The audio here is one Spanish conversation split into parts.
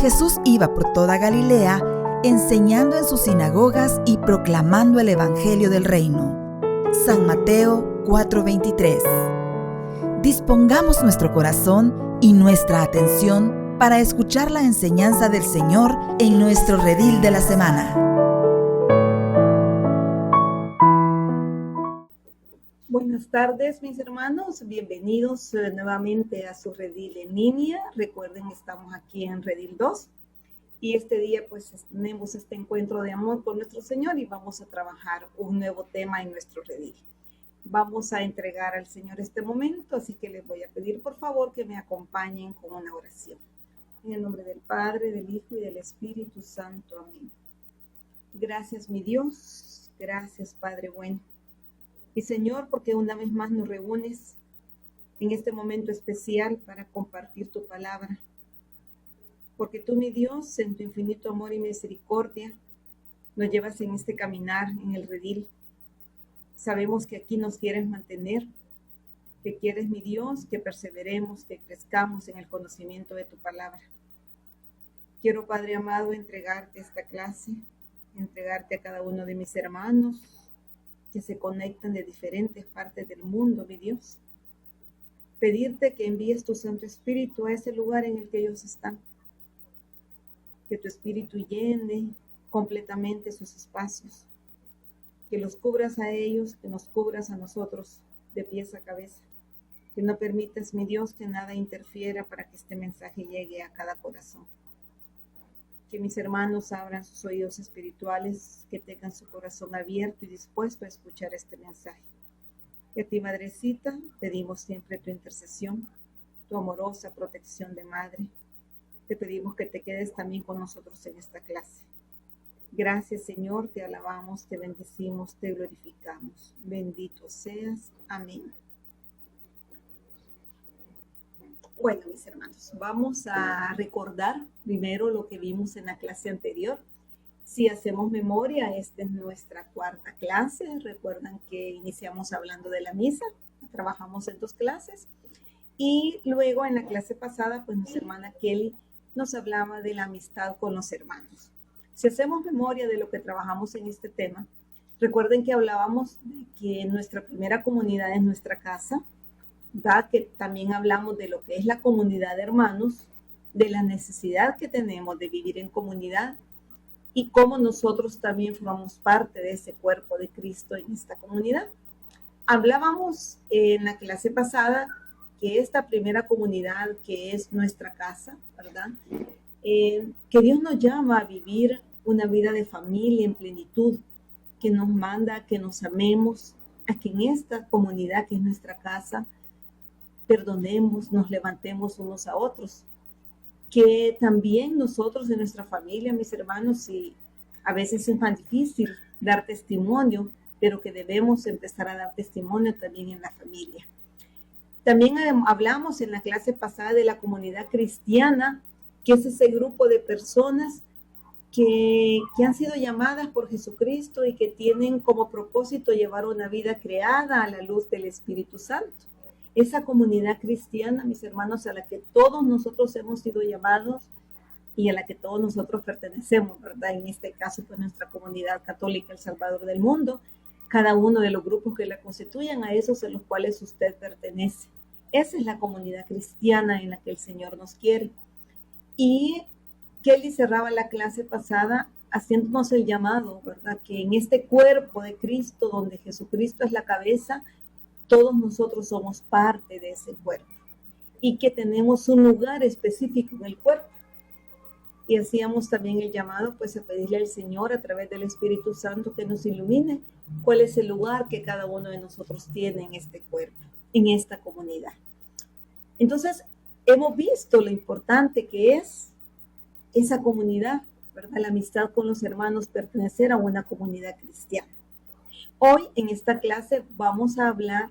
Jesús iba por toda Galilea, enseñando en sus sinagogas y proclamando el Evangelio del Reino. San Mateo 4:23. Dispongamos nuestro corazón y nuestra atención para escuchar la enseñanza del Señor en nuestro redil de la semana. Buenas tardes, mis hermanos. Bienvenidos nuevamente a su redil en línea. Recuerden, estamos aquí en redil 2 y este día pues tenemos este encuentro de amor con nuestro Señor y vamos a trabajar un nuevo tema en nuestro redil. Vamos a entregar al Señor este momento, así que les voy a pedir por favor que me acompañen con una oración. En el nombre del Padre, del Hijo y del Espíritu Santo. Amén. Gracias, mi Dios. Gracias, Padre bueno. Y Señor, porque una vez más nos reúnes en este momento especial para compartir tu palabra. Porque tú, mi Dios, en tu infinito amor y misericordia, nos llevas en este caminar, en el redil. Sabemos que aquí nos quieres mantener, que quieres, mi Dios, que perseveremos, que crezcamos en el conocimiento de tu palabra. Quiero, Padre amado, entregarte esta clase, entregarte a cada uno de mis hermanos, que se conectan de diferentes partes del mundo, mi Dios. Pedirte que envíes tu Santo Espíritu a ese lugar en el que ellos están. Que tu Espíritu llene completamente sus espacios. Que los cubras a ellos, que nos cubras a nosotros de pies a cabeza. Que no permitas, mi Dios, que nada interfiera para que este mensaje llegue a cada corazón. Que mis hermanos abran sus oídos espirituales, que tengan su corazón abierto y dispuesto a escuchar este mensaje. Y a ti, Madrecita, pedimos siempre tu intercesión, tu amorosa protección de madre. Te pedimos que te quedes también con nosotros en esta clase. Gracias, Señor, te alabamos, te bendecimos, te glorificamos. Bendito seas. Amén. Bueno, mis hermanos, vamos a recordar primero lo que vimos en la clase anterior. Si hacemos memoria, esta es nuestra cuarta clase. Recuerdan que iniciamos hablando de la misa, trabajamos en 2 clases. Y luego en la clase pasada, pues nuestra hermana Kelly nos hablaba de la amistad con los hermanos. Si hacemos memoria de lo que trabajamos en este tema, recuerden que hablábamos de que nuestra primera comunidad es nuestra casa, que también hablamos de lo que es la comunidad de hermanos, de la necesidad que tenemos de vivir en comunidad y cómo nosotros también formamos parte de ese cuerpo de Cristo en esta comunidad. Hablábamos en la clase pasada que esta primera comunidad que es nuestra casa, ¿verdad? Que Dios nos llama a vivir una vida de familia en plenitud, que nos manda a que nos amemos, a que en esta comunidad que es nuestra casa, perdonemos, nos levantemos unos a otros, que también nosotros en nuestra familia, mis hermanos, y a veces es más difícil dar testimonio, pero que debemos empezar a dar testimonio también en la familia. También hablamos en la clase pasada de la comunidad cristiana, que es ese grupo de personas que han sido llamadas por Jesucristo y que tienen como propósito llevar una vida creada a la luz del Espíritu Santo. Esa comunidad cristiana, mis hermanos, a la que todos nosotros hemos sido llamados y a la que todos nosotros pertenecemos, ¿verdad? En este caso, pues nuestra comunidad católica, El Salvador del Mundo, cada uno de los grupos que la constituyen, a esos en los cuales usted pertenece. Esa es la comunidad cristiana en la que el Señor nos quiere. Y Kelly cerraba la clase pasada haciéndonos el llamado, ¿verdad? Que en este cuerpo de Cristo, donde Jesucristo es la cabeza, todos nosotros somos parte de ese cuerpo y que tenemos un lugar específico en el cuerpo. Y hacíamos también el llamado pues a pedirle al Señor a través del Espíritu Santo que nos ilumine cuál es el lugar que cada uno de nosotros tiene en este cuerpo, en esta comunidad. Entonces, hemos visto lo importante que es esa comunidad, ¿verdad? La amistad con los hermanos, pertenecer a una comunidad cristiana. Hoy en esta clase vamos a hablar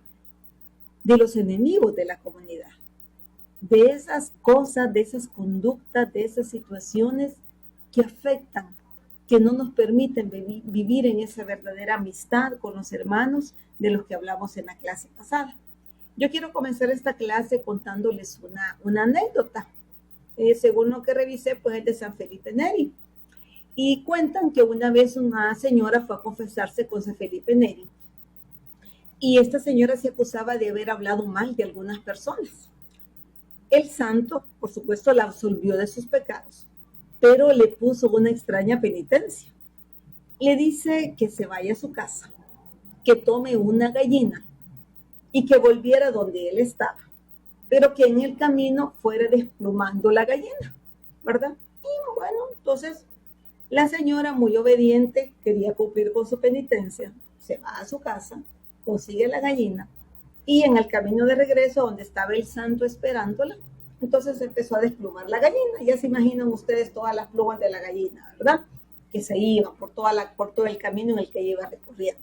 de los enemigos de la comunidad, de esas cosas, de esas conductas, de esas situaciones que afectan, que no nos permiten vivir en esa verdadera amistad con los hermanos de los que hablamos en la clase pasada. Yo quiero comenzar esta clase contándoles una anécdota. según lo que revisé, pues es de San Felipe Neri. Y cuentan que una vez una señora fue a confesarse con San Felipe Neri. Y esta señora se acusaba de haber hablado mal de algunas personas. El santo, por supuesto, la absolvió de sus pecados, pero le puso una extraña penitencia. Le dice que se vaya a su casa, que tome una gallina y que volviera donde él estaba, pero que en el camino fuera desplumando la gallina, ¿verdad? Y bueno, entonces la señora, muy obediente, quería cumplir con su penitencia, se va a su casa, consigue la gallina y en el camino de regreso donde estaba el santo esperándola, entonces empezó a desplumar la gallina. Ya se imaginan ustedes todas las plumas de la gallina, ¿verdad? Que se iban por todo el camino en el que iba recorriendo.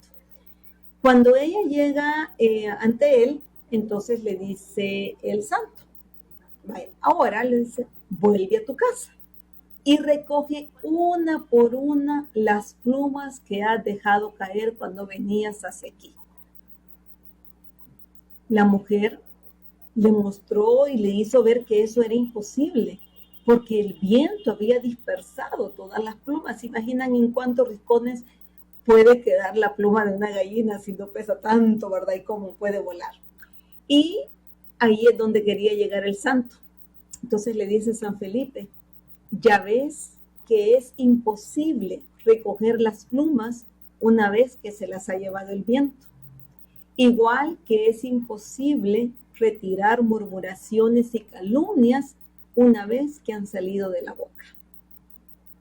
Cuando ella llega ante él, entonces le dice el santo, vaya, ahora le dice, vuelve a tu casa y recoge una por una las plumas que has dejado caer cuando venías hacia aquí. La mujer le mostró y le hizo ver que eso era imposible, porque el viento había dispersado todas las plumas. ¿Se imaginan en cuántos rincones puede quedar la pluma de una gallina si no pesa tanto, ¿verdad? Y cómo puede volar. Y ahí es donde quería llegar el santo. Entonces le dice San Felipe, ya ves que es imposible recoger las plumas una vez que se las ha llevado el viento. Igual que es imposible retirar murmuraciones y calumnias una vez que han salido de la boca.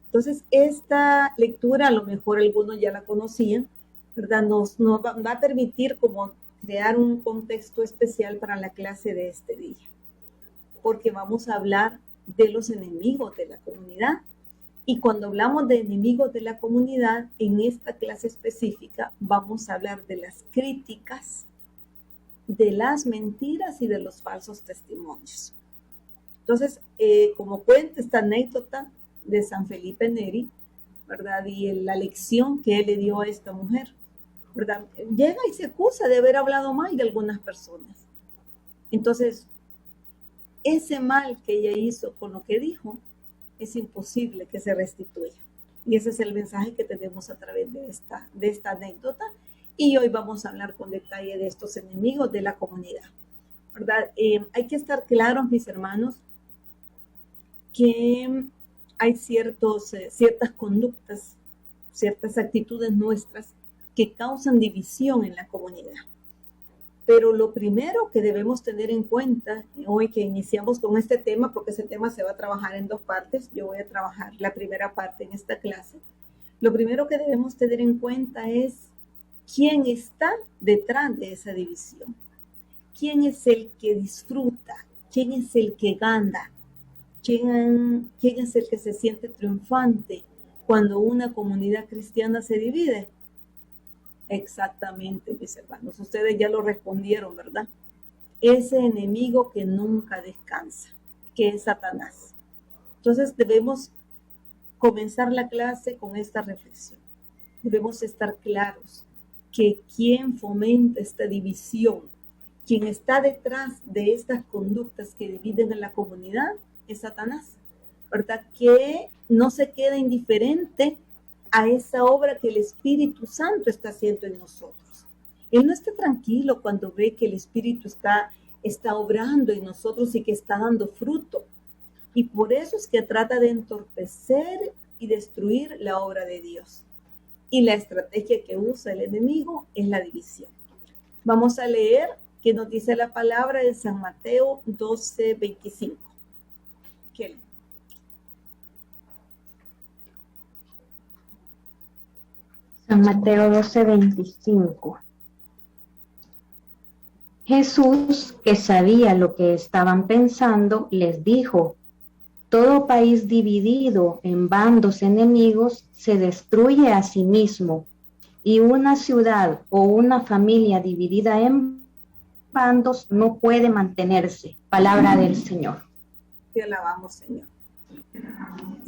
Entonces, esta lectura, a lo mejor algunos ya la conocían, ¿verdad? Nos va a permitir como crear un contexto especial para la clase de este día, porque vamos a hablar de los enemigos de la comunidad. Y cuando hablamos de enemigos de la comunidad, en esta clase específica vamos a hablar de las críticas, de las mentiras y de los falsos testimonios. Entonces, como cuenta esta anécdota de San Felipe Neri, ¿verdad? Y la lección que él le dio a esta mujer, ¿verdad? Llega y se acusa de haber hablado mal de algunas personas. Entonces, ese mal que ella hizo con lo que dijo, es imposible que se restituya. Y ese es el mensaje que tenemos a través de esta anécdota. Y hoy vamos a hablar con detalle de estos enemigos de la comunidad, ¿verdad? Hay que estar claros, mis hermanos, que hay ciertas conductas, ciertas actitudes nuestras que causan división en la comunidad. Pero lo primero que debemos tener en cuenta, hoy que iniciamos con este tema, porque ese tema se va a trabajar en dos partes, yo voy a trabajar la primera parte en esta clase, lo primero que debemos tener en cuenta es quién está detrás de esa división, quién es el que disfruta, quién es el que gana, quién es el que se siente triunfante cuando una comunidad cristiana se divide. Exactamente, mis hermanos, ustedes ya lo respondieron, ¿verdad? Ese enemigo que nunca descansa, que es Satanás. Entonces debemos comenzar la clase con esta reflexión. Debemos estar claros que quien fomenta esta división, quien está detrás de estas conductas que dividen a la comunidad, es Satanás, ¿verdad? Que no se queda indiferente a esa obra que el Espíritu Santo está haciendo en nosotros. Él no está tranquilo cuando ve que el Espíritu está obrando en nosotros y que está dando fruto. Y por eso es que trata de entorpecer y destruir la obra de Dios. Y la estrategia que usa el enemigo es la división. Vamos a leer qué nos dice la palabra de San Mateo 12:25. ¿Qué lee? San Mateo 12:25. Jesús, que sabía lo que estaban pensando, les dijo: todo país dividido en bandos enemigos se destruye a sí mismo, y una ciudad o una familia dividida en bandos no puede mantenerse. Palabra del Señor. Te alabamos, Señor.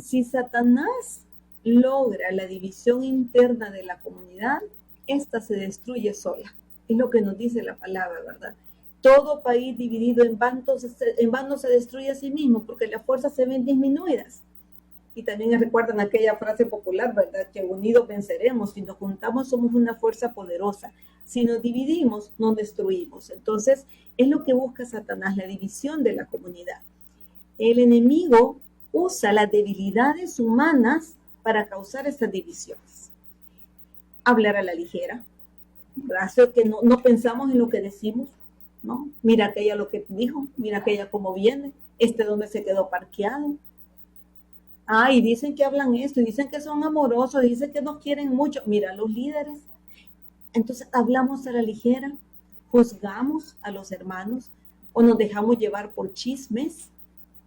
Si Satanás logra la división interna de la comunidad, esta se destruye sola. Es lo que nos dice la palabra, ¿verdad? Todo país dividido en bandos se destruye a sí mismo porque las fuerzas se ven disminuidas. Y también recuerdan aquella frase popular, ¿verdad? Que unidos venceremos. Si nos juntamos somos una fuerza poderosa. Si nos dividimos, nos destruimos. Entonces, es lo que busca Satanás, la división de la comunidad. El enemigo usa las debilidades humanas para causar estas divisiones. Hablar a la ligera. Hace que no pensamos en lo que decimos, ¿no? Mira aquella lo que dijo, mira aquella cómo viene, dónde se quedó parqueado. Y dicen que hablan esto, y dicen que son amorosos, dicen que nos quieren mucho. Mira, los líderes. Entonces hablamos a la ligera, juzgamos a los hermanos, o nos dejamos llevar por chismes,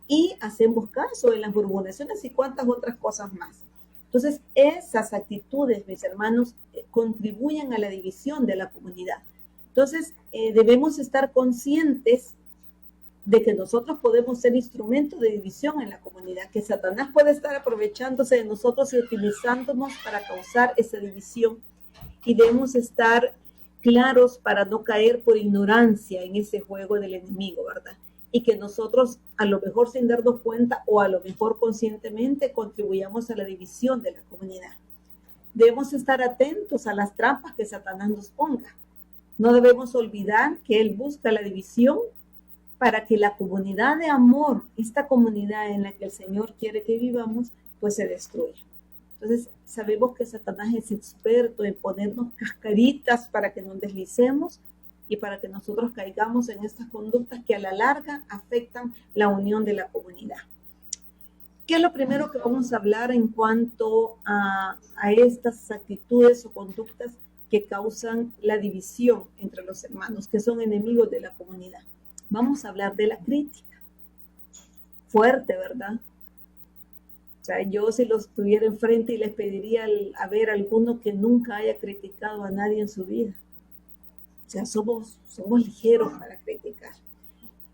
y hacemos caso de las murmuraciones y cuantas otras cosas más. Entonces, esas actitudes, mis hermanos, contribuyen a la división de la comunidad. Entonces, debemos estar conscientes de que nosotros podemos ser instrumentos de división en la comunidad, que Satanás puede estar aprovechándose de nosotros y utilizándonos para causar esa división. Y debemos estar claros para no caer por ignorancia en ese juego del enemigo, ¿verdad? Y que nosotros, a lo mejor sin darnos cuenta o a lo mejor conscientemente, contribuyamos a la división de la comunidad. Debemos estar atentos a las trampas que Satanás nos ponga. No debemos olvidar que él busca la división para que la comunidad de amor, esta comunidad en la que el Señor quiere que vivamos, pues se destruya. Entonces, sabemos que Satanás es experto en ponernos cascaritas para que nos deslicemos y para que nosotros caigamos en estas conductas que a la larga afectan la unión de la comunidad. ¿Qué es lo primero que vamos a hablar en cuanto a estas actitudes o conductas que causan la división entre los hermanos, que son enemigos de la comunidad? Vamos a hablar de la crítica. Fuerte, ¿verdad? O sea, yo si los tuviera enfrente y les pediría a ver alguno que nunca haya criticado a nadie en su vida. O sea, somos ligeros para criticar.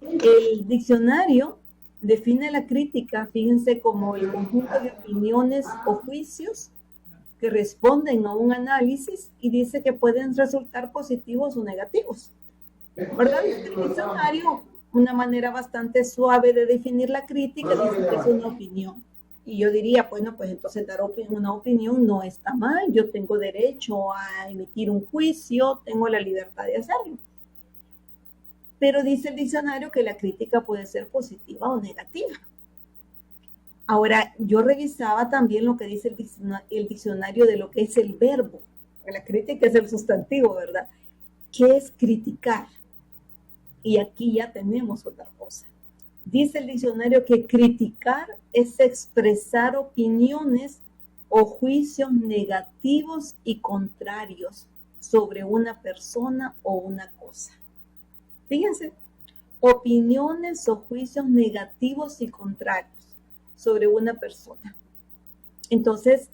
El diccionario define la crítica, fíjense, como el conjunto de opiniones o juicios que responden a un análisis y dice que pueden resultar positivos o negativos. ¿Verdad? El diccionario, una manera bastante suave de definir la crítica, dice que es una opinión. Y yo diría, bueno, pues entonces dar una opinión no está mal, yo tengo derecho a emitir un juicio, tengo la libertad de hacerlo. Pero dice el diccionario que la crítica puede ser positiva o negativa. Ahora, yo revisaba también lo que dice el diccionario de lo que es el verbo. La crítica es el sustantivo, ¿verdad? ¿Qué es criticar? Y aquí ya tenemos otra cosa. Dice el diccionario que criticar es expresar opiniones o juicios negativos y contrarios sobre una persona o una cosa. Fíjense, opiniones o juicios negativos y contrarios sobre una persona. Entonces,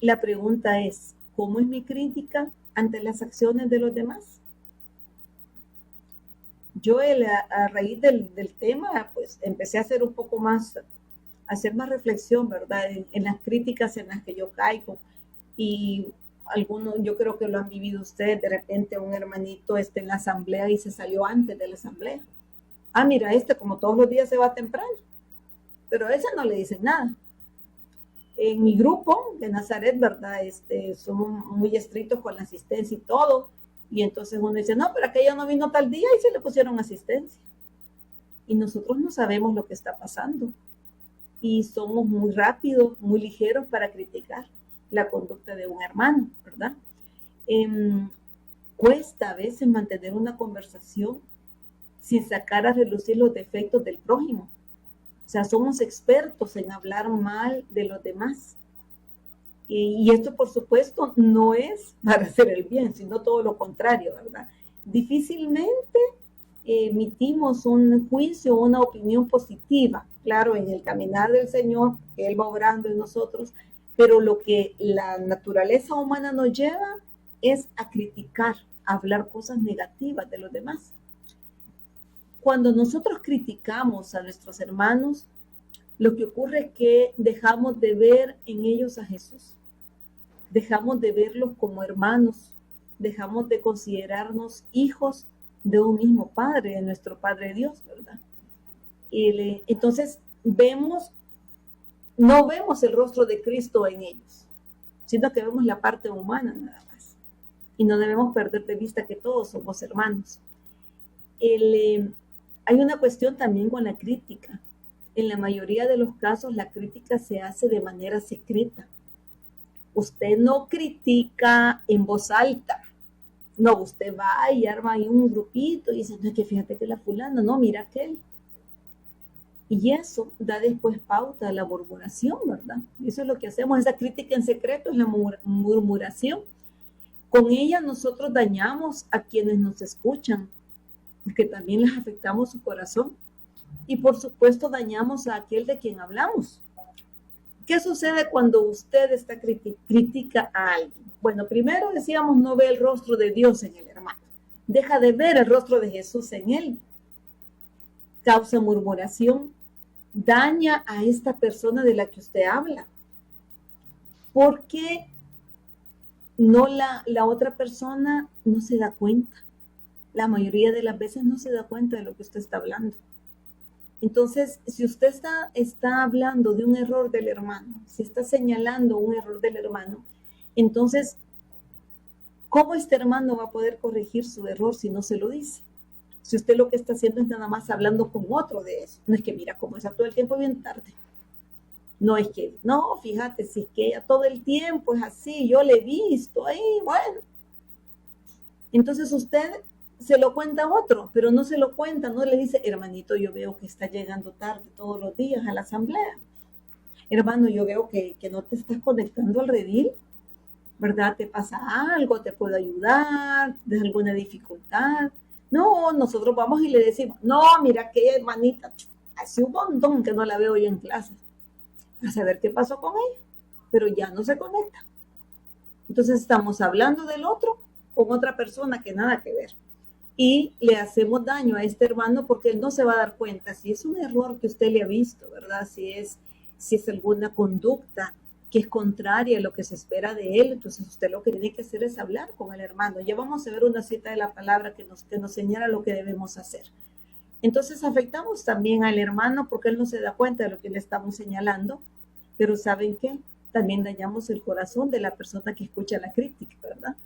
la pregunta es, ¿cómo es mi crítica ante las acciones de los demás? Yo a raíz del tema, pues empecé a hacer un poco más, a hacer más reflexión, ¿verdad? En las críticas en las que yo caigo. Y algunos, yo creo que lo han vivido ustedes, de repente un hermanito en la asamblea y se salió antes de la asamblea. Mira, como todos los días se va temprano, pero a ese no le dicen nada. En mi grupo de Nazaret, ¿verdad? Somos muy estrictos con la asistencia y todo. Y entonces uno dice, no, pero aquella no vino tal día y se le pusieron asistencia. Y nosotros no sabemos lo que está pasando. Y somos muy rápidos, muy ligeros para criticar la conducta de un hermano, ¿verdad? Cuesta a veces mantener una conversación sin sacar a relucir los defectos del prójimo. O sea, somos expertos en hablar mal de los demás. Y esto, por supuesto, no es para hacer el bien, sino todo lo contrario, ¿verdad? Difícilmente emitimos un juicio o una opinión positiva, claro, en el caminar del Señor, que Él va obrando en nosotros, pero lo que la naturaleza humana nos lleva es a criticar, a hablar cosas negativas de los demás. Cuando nosotros criticamos a nuestros hermanos, lo que ocurre es que dejamos de ver en ellos a Jesús. Dejamos de verlos como hermanos, dejamos de considerarnos hijos de un mismo Padre, de nuestro Padre Dios, ¿verdad? Entonces no vemos el rostro de Cristo en ellos, sino que vemos la parte humana nada más. Y no debemos perder de vista que todos somos hermanos. Hay una cuestión también con la crítica. En la mayoría de los casos la crítica se hace de manera secreta. Usted no critica en voz alta. No, usted va y arma ahí un grupito y dice, no, es que fíjate que la fulana, no, mira aquel. Y eso da después pauta a la murmuración, ¿verdad? Eso es lo que hacemos, esa crítica en secreto es la murmuración. Con ella nosotros dañamos a quienes nos escuchan, porque también les afectamos su corazón. Y por supuesto dañamos a aquel de quien hablamos. ¿Qué sucede cuando usted critica a alguien? Bueno, primero decíamos, no ve el rostro de Dios en el hermano. Deja de ver el rostro de Jesús en él. Causa murmuración. Daña a esta persona de la que usted habla. Porque no la otra persona no se da cuenta. La mayoría de las veces no se da cuenta de lo que usted está hablando. Entonces, si usted está hablando de un error del hermano, si está señalando un error del hermano, entonces, ¿cómo este hermano va a poder corregir su error si no se lo dice? Si usted lo que está haciendo es nada más hablando con otro de eso. No es que mira cómo está todo el tiempo bien tarde. No es que, no, fíjate, si es que ella todo el tiempo es así, yo le he visto ahí, bueno. Entonces usted se lo cuenta a otro, pero no se lo cuenta, no le dice, hermanito, yo veo que está llegando tarde todos los días a la asamblea. Hermano, yo veo que no te estás conectando al redil, ¿verdad? ¿Te pasa algo? ¿Te puedo ayudar? ¿Tienes alguna dificultad? No, nosotros vamos y le decimos, no, mira aquella hermanita, hace un montón que no la veo yo en clase. A saber qué pasó con ella, pero ya no se conecta. Entonces estamos hablando del otro con otra persona que nada que ver. Y le hacemos daño a este hermano porque él no se va a dar cuenta si es un error que usted le ha visto, ¿verdad? Si es alguna conducta que es contraria a lo que se espera de él, entonces usted lo que tiene que hacer es hablar con el hermano. Ya vamos a ver una cita de la palabra que nos señala lo que debemos hacer. Entonces afectamos también al hermano porque él no se da cuenta de lo que le estamos señalando, pero ¿saben qué? También dañamos el corazón de la persona que escucha la crítica, ¿verdad?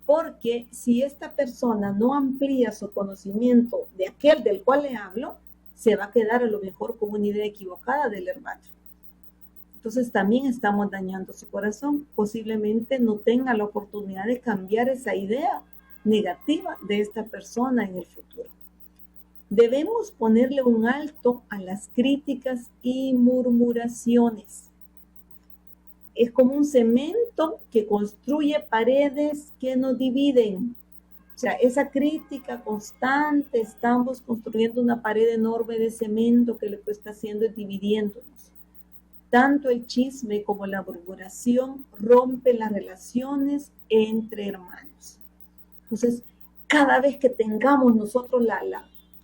Porque si esta persona no amplía su conocimiento de aquel del cual le hablo, se va a quedar a lo mejor con una idea equivocada del hermano. Entonces también estamos dañando su corazón. Posiblemente no tenga la oportunidad de cambiar esa idea negativa de esta persona en el futuro. Debemos ponerle un alto a las críticas y murmuraciones. Es como un cemento que construye paredes que nos dividen. O sea, esa crítica constante, estamos construyendo una pared enorme de cemento que lo que está haciendo es dividiéndonos. Tanto el chisme como la murmuración rompen las relaciones entre hermanos. Entonces, cada vez que tengamos nosotros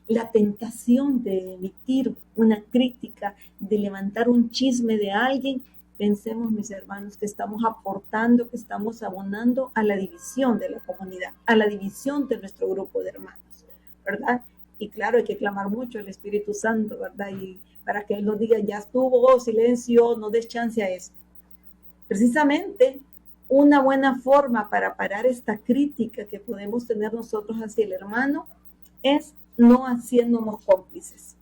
la tentación de emitir una crítica, de levantar un chisme de alguien, pensemos, mis hermanos, que estamos aportando, que estamos abonando a la división de la comunidad, a la división de nuestro grupo de hermanos, ¿verdad? Y claro, hay que clamar mucho al Espíritu Santo, ¿verdad? Y para que Él nos diga, ya estuvo, silencio, no des chance a esto. Precisamente, una buena forma para parar esta crítica que podemos tener nosotros hacia el hermano es no haciéndonos cómplices,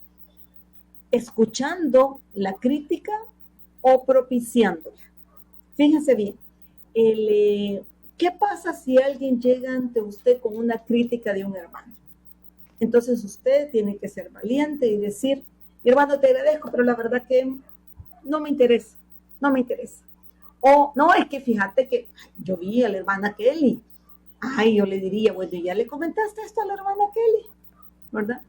escuchando la crítica o propiciándola. Fíjense bien, ¿qué pasa si alguien llega ante usted con una crítica de un hermano? Entonces usted tiene que ser valiente y decir, mi hermano, te agradezco, pero la verdad que no me interesa. O no, es que fíjate que yo vi a la hermana Kelly. Yo le diría, bueno, ¿ya le comentaste esto a la hermana Kelly? ¿Verdad?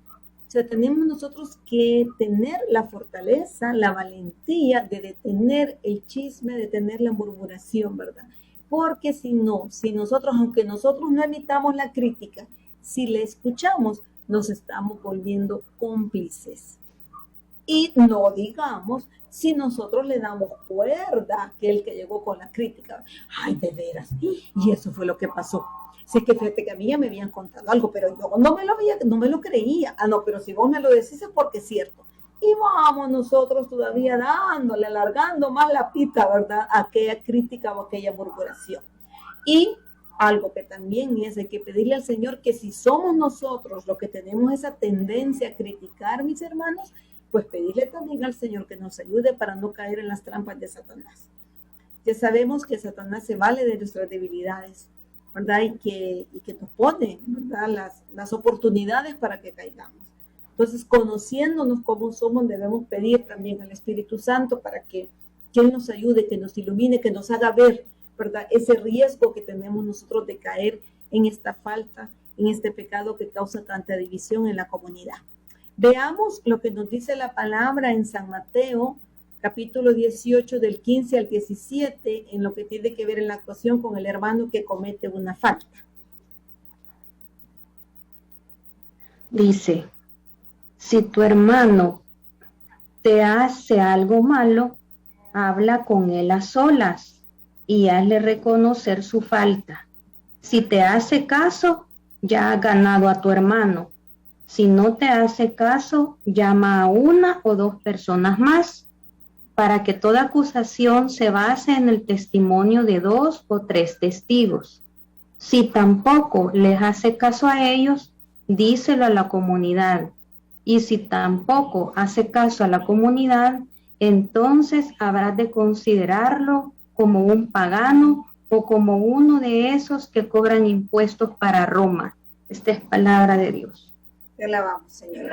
O sea, tenemos nosotros que tener la fortaleza, la valentía de detener el chisme, detener la murmuración, ¿verdad? Porque si nosotros, aunque nosotros no emitamos la crítica, si la escuchamos, nos estamos volviendo cómplices. Y no digamos si nosotros le damos cuerda a aquel que llegó con la crítica. Ay, de veras, y eso fue lo que pasó. Si es que fíjate que a mí ya me habían contado algo, pero yo no me lo creía. Ah, no, pero si vos me lo decís es porque es cierto. Y vamos nosotros todavía dándole, alargando más la pita, ¿verdad? Aquella crítica o aquella murmuración. Y algo que también es, hay que pedirle al Señor que si somos nosotros los que tenemos esa tendencia a criticar, mis hermanos, pues pedirle también al Señor que nos ayude para no caer en las trampas de Satanás. Ya sabemos que Satanás se vale de nuestras debilidades, ¿verdad? Y que nos pone, ¿verdad? Las oportunidades para que caigamos. Entonces, conociéndonos como somos, debemos pedir también al Espíritu Santo para que Él nos ayude, que nos ilumine, que nos haga ver, ¿verdad? Ese riesgo que tenemos nosotros de caer en esta falta, en este pecado que causa tanta división en la comunidad. Veamos lo que nos dice la palabra en San Mateo, capítulo 18, del 15 al 17, en lo que tiene que ver en la actuación con el hermano que comete una falta. Dice, si tu hermano te hace algo malo, habla con él a solas y hazle reconocer su falta. Si te hace caso, ya has ganado a tu hermano. Si no te hace caso, llama a 1 o 2 personas más, para que toda acusación se base en el testimonio de 2 o 3 testigos. Si tampoco les hace caso a ellos, díselo a la comunidad. Y si tampoco hace caso a la comunidad, entonces habrás de considerarlo como un pagano o como uno de esos que cobran impuestos para Roma. Esta es palabra de Dios. Te alabamos, Señor.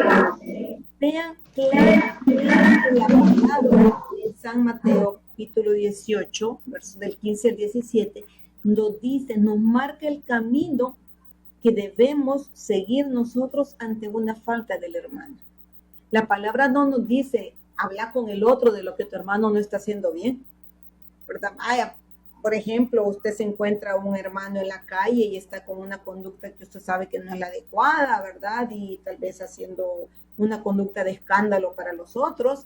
Vean claramente la palabra en San Mateo, capítulo 18, versos del 15 al 17, nos dice, nos marca el camino que debemos seguir nosotros ante una falta del hermano. La palabra no nos dice, habla con el otro de lo que tu hermano no está haciendo bien, ¿verdad? Por ejemplo, usted se encuentra un hermano en la calle y está con una conducta que usted sabe que no es la adecuada, ¿verdad? Y tal vez haciendo una conducta de escándalo para los otros.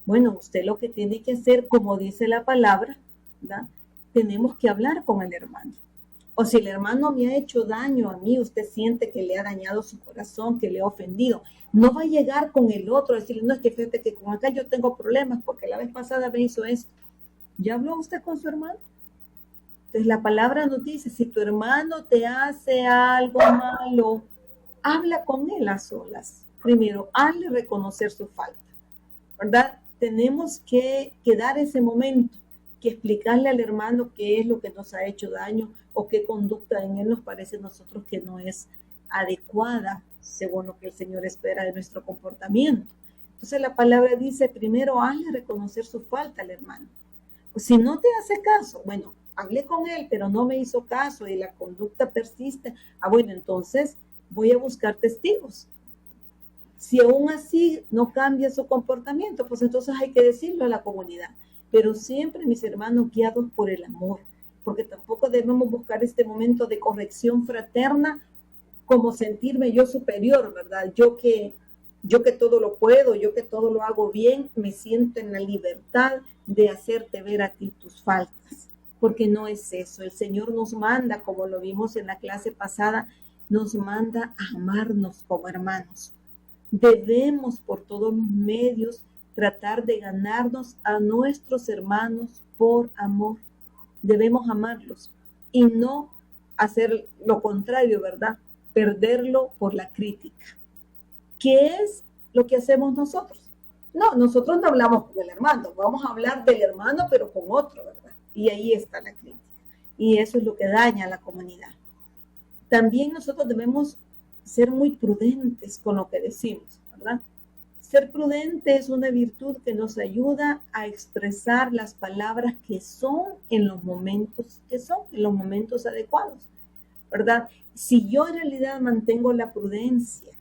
Bueno, usted lo que tiene que hacer, como dice la palabra, ¿verdad? Tenemos que hablar con el hermano. O si el hermano me ha hecho daño a mí, usted siente que le ha dañado su corazón, que le ha ofendido, no va a llegar con el otro a decirle, no, es que fíjate que con acá yo tengo problemas porque la vez pasada me hizo esto. ¿Ya habló usted con su hermano? Entonces la palabra nos dice, si tu hermano te hace algo malo, habla con él a solas. Primero, hazle reconocer su falta, ¿verdad? Tenemos que dar ese momento, que explicarle al hermano qué es lo que nos ha hecho daño o qué conducta en él nos parece a nosotros que no es adecuada según lo que el Señor espera de nuestro comportamiento. Entonces la palabra dice, primero hazle reconocer su falta al hermano. Pues si no te hace caso, bueno, hablé con él, pero no me hizo caso y la conducta persiste, bueno, entonces voy a buscar testigos. Si aún así no cambia su comportamiento, pues entonces hay que decirlo a la comunidad. Pero siempre, mis hermanos, guiados por el amor, porque tampoco debemos buscar este momento de corrección fraterna como sentirme yo superior, ¿verdad? Yo que todo lo puedo, yo que todo lo hago bien, me siento en la libertad de hacerte ver a ti tus faltas, porque no es eso. El Señor nos manda, como lo vimos en la clase pasada, nos manda a amarnos como hermanos. Debemos por todos los medios tratar de ganarnos a nuestros hermanos por amor. Debemos amarlos y no hacer lo contrario, ¿verdad? Perderlo por la crítica. ¿Qué es lo que hacemos nosotros? No, nosotros no hablamos con el hermano, vamos a hablar del hermano pero con otro, ¿verdad? Y ahí está la crítica. Y eso es lo que daña a la comunidad. También nosotros debemos ser muy prudentes con lo que decimos, ¿verdad? Ser prudente es una virtud que nos ayuda a expresar las palabras que son en los momentos adecuados, ¿verdad? Si yo en realidad mantengo la prudencia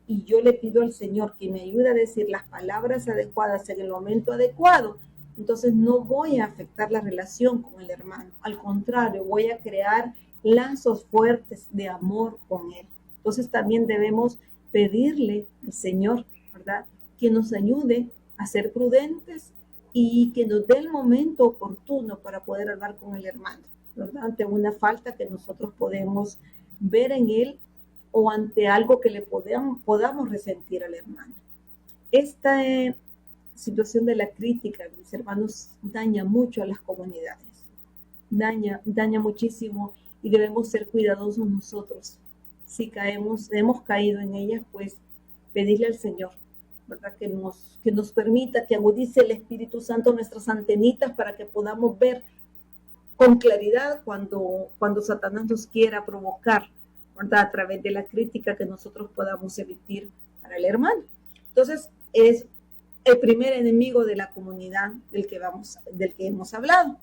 y yo le pido al Señor que me ayude a decir las palabras adecuadas en el momento adecuado, entonces no voy a afectar la relación con el hermano. Al contrario, voy a crear lazos fuertes de amor con él. Entonces también debemos pedirle al Señor, ¿verdad?, que nos ayude a ser prudentes y que nos dé el momento oportuno para poder hablar con el hermano, ¿verdad?, ante una falta que nosotros podemos ver en él o ante algo que le podamos resentir al hermano. Esta situación de la crítica, mis hermanos, daña mucho a las comunidades, daña muchísimo, y debemos ser cuidadosos nosotros. Si hemos caído en ellas, pues pedirle al Señor, ¿verdad? Que nos permita, que agudice el Espíritu Santo nuestras antenitas para que podamos ver con claridad cuando Satanás nos quiera provocar, ¿verdad? A través de la crítica que nosotros podamos emitir para el hermano. Entonces, es el primer enemigo de la comunidad del que hemos hablado.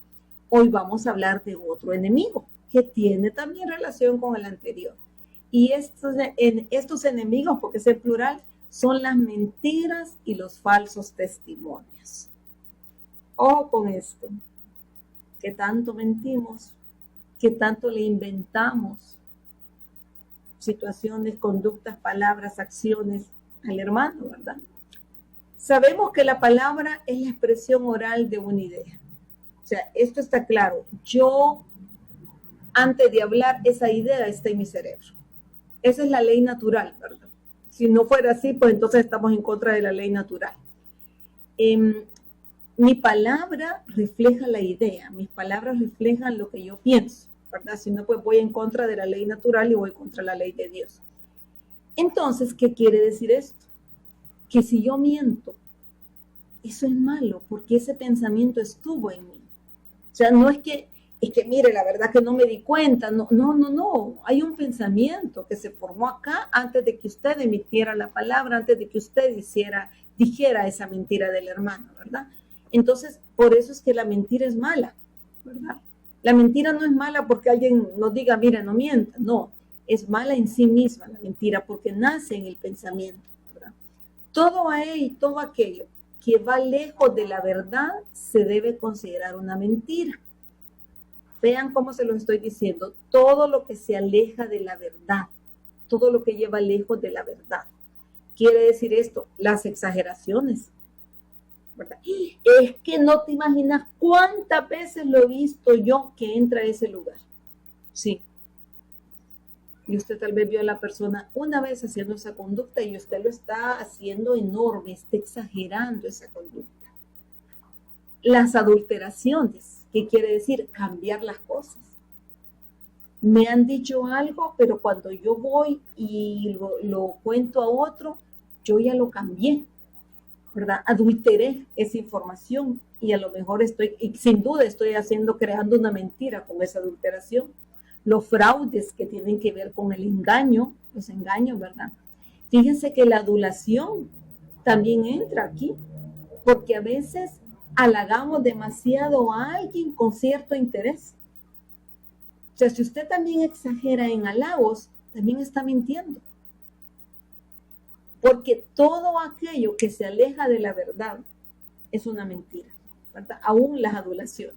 Hoy vamos a hablar de otro enemigo que tiene también relación con el anterior. Y estos enemigos, porque es el plural, son las mentiras y los falsos testimonios. Ojo con esto, que tanto mentimos, que tanto le inventamos situaciones, conductas, palabras, acciones al hermano, ¿verdad? Sabemos que la palabra es la expresión oral de una idea. O sea, esto está claro. Yo, antes de hablar, esa idea está en mi cerebro. Esa es la ley natural, ¿verdad? Si no fuera así, pues entonces estamos en contra de la ley natural. Mi palabra refleja la idea, mis palabras reflejan lo que yo pienso, ¿verdad? Si no, pues voy en contra de la ley natural y voy contra la ley de Dios. Entonces, ¿qué quiere decir esto? Que si yo miento, eso es malo, porque ese pensamiento estuvo en mí. O sea, no es que mire, la verdad que no me di cuenta, no. Hay un pensamiento que se formó acá antes de que usted emitiera la palabra, antes de que usted dijera esa mentira del hermano, ¿verdad? Entonces, por eso es que la mentira es mala, ¿verdad? La mentira no es mala porque alguien nos diga, mira, no mienta, no. Es mala en sí misma la mentira porque nace en el pensamiento, ¿verdad? Todo aquello que va lejos de la verdad se debe considerar una mentira. Vean cómo se lo estoy diciendo. Todo lo que se aleja de la verdad, todo lo que lleva lejos de la verdad. Quiere decir esto, las exageraciones, ¿verdad? Es que no te imaginas cuántas veces lo he visto yo que entra a ese lugar. Sí. Y usted tal vez vio a la persona una vez haciendo esa conducta y usted lo está haciendo enorme, está exagerando esa conducta. Las adulteraciones, ¿qué quiere decir? Cambiar las cosas. Me han dicho algo, pero cuando yo voy y lo cuento a otro, yo ya lo cambié, ¿verdad? Adulteré esa información y a lo mejor sin duda estoy creando una mentira con esa adulteración. Los fraudes que tienen que ver con el engaño, los engaños, ¿verdad? Fíjense que la adulación también entra aquí, porque a veces halagamos demasiado a alguien con cierto interés. O sea, si usted también exagera en halagos, también está mintiendo. Porque todo aquello que se aleja de la verdad es una mentira, ¿verdad? Aún las adulaciones.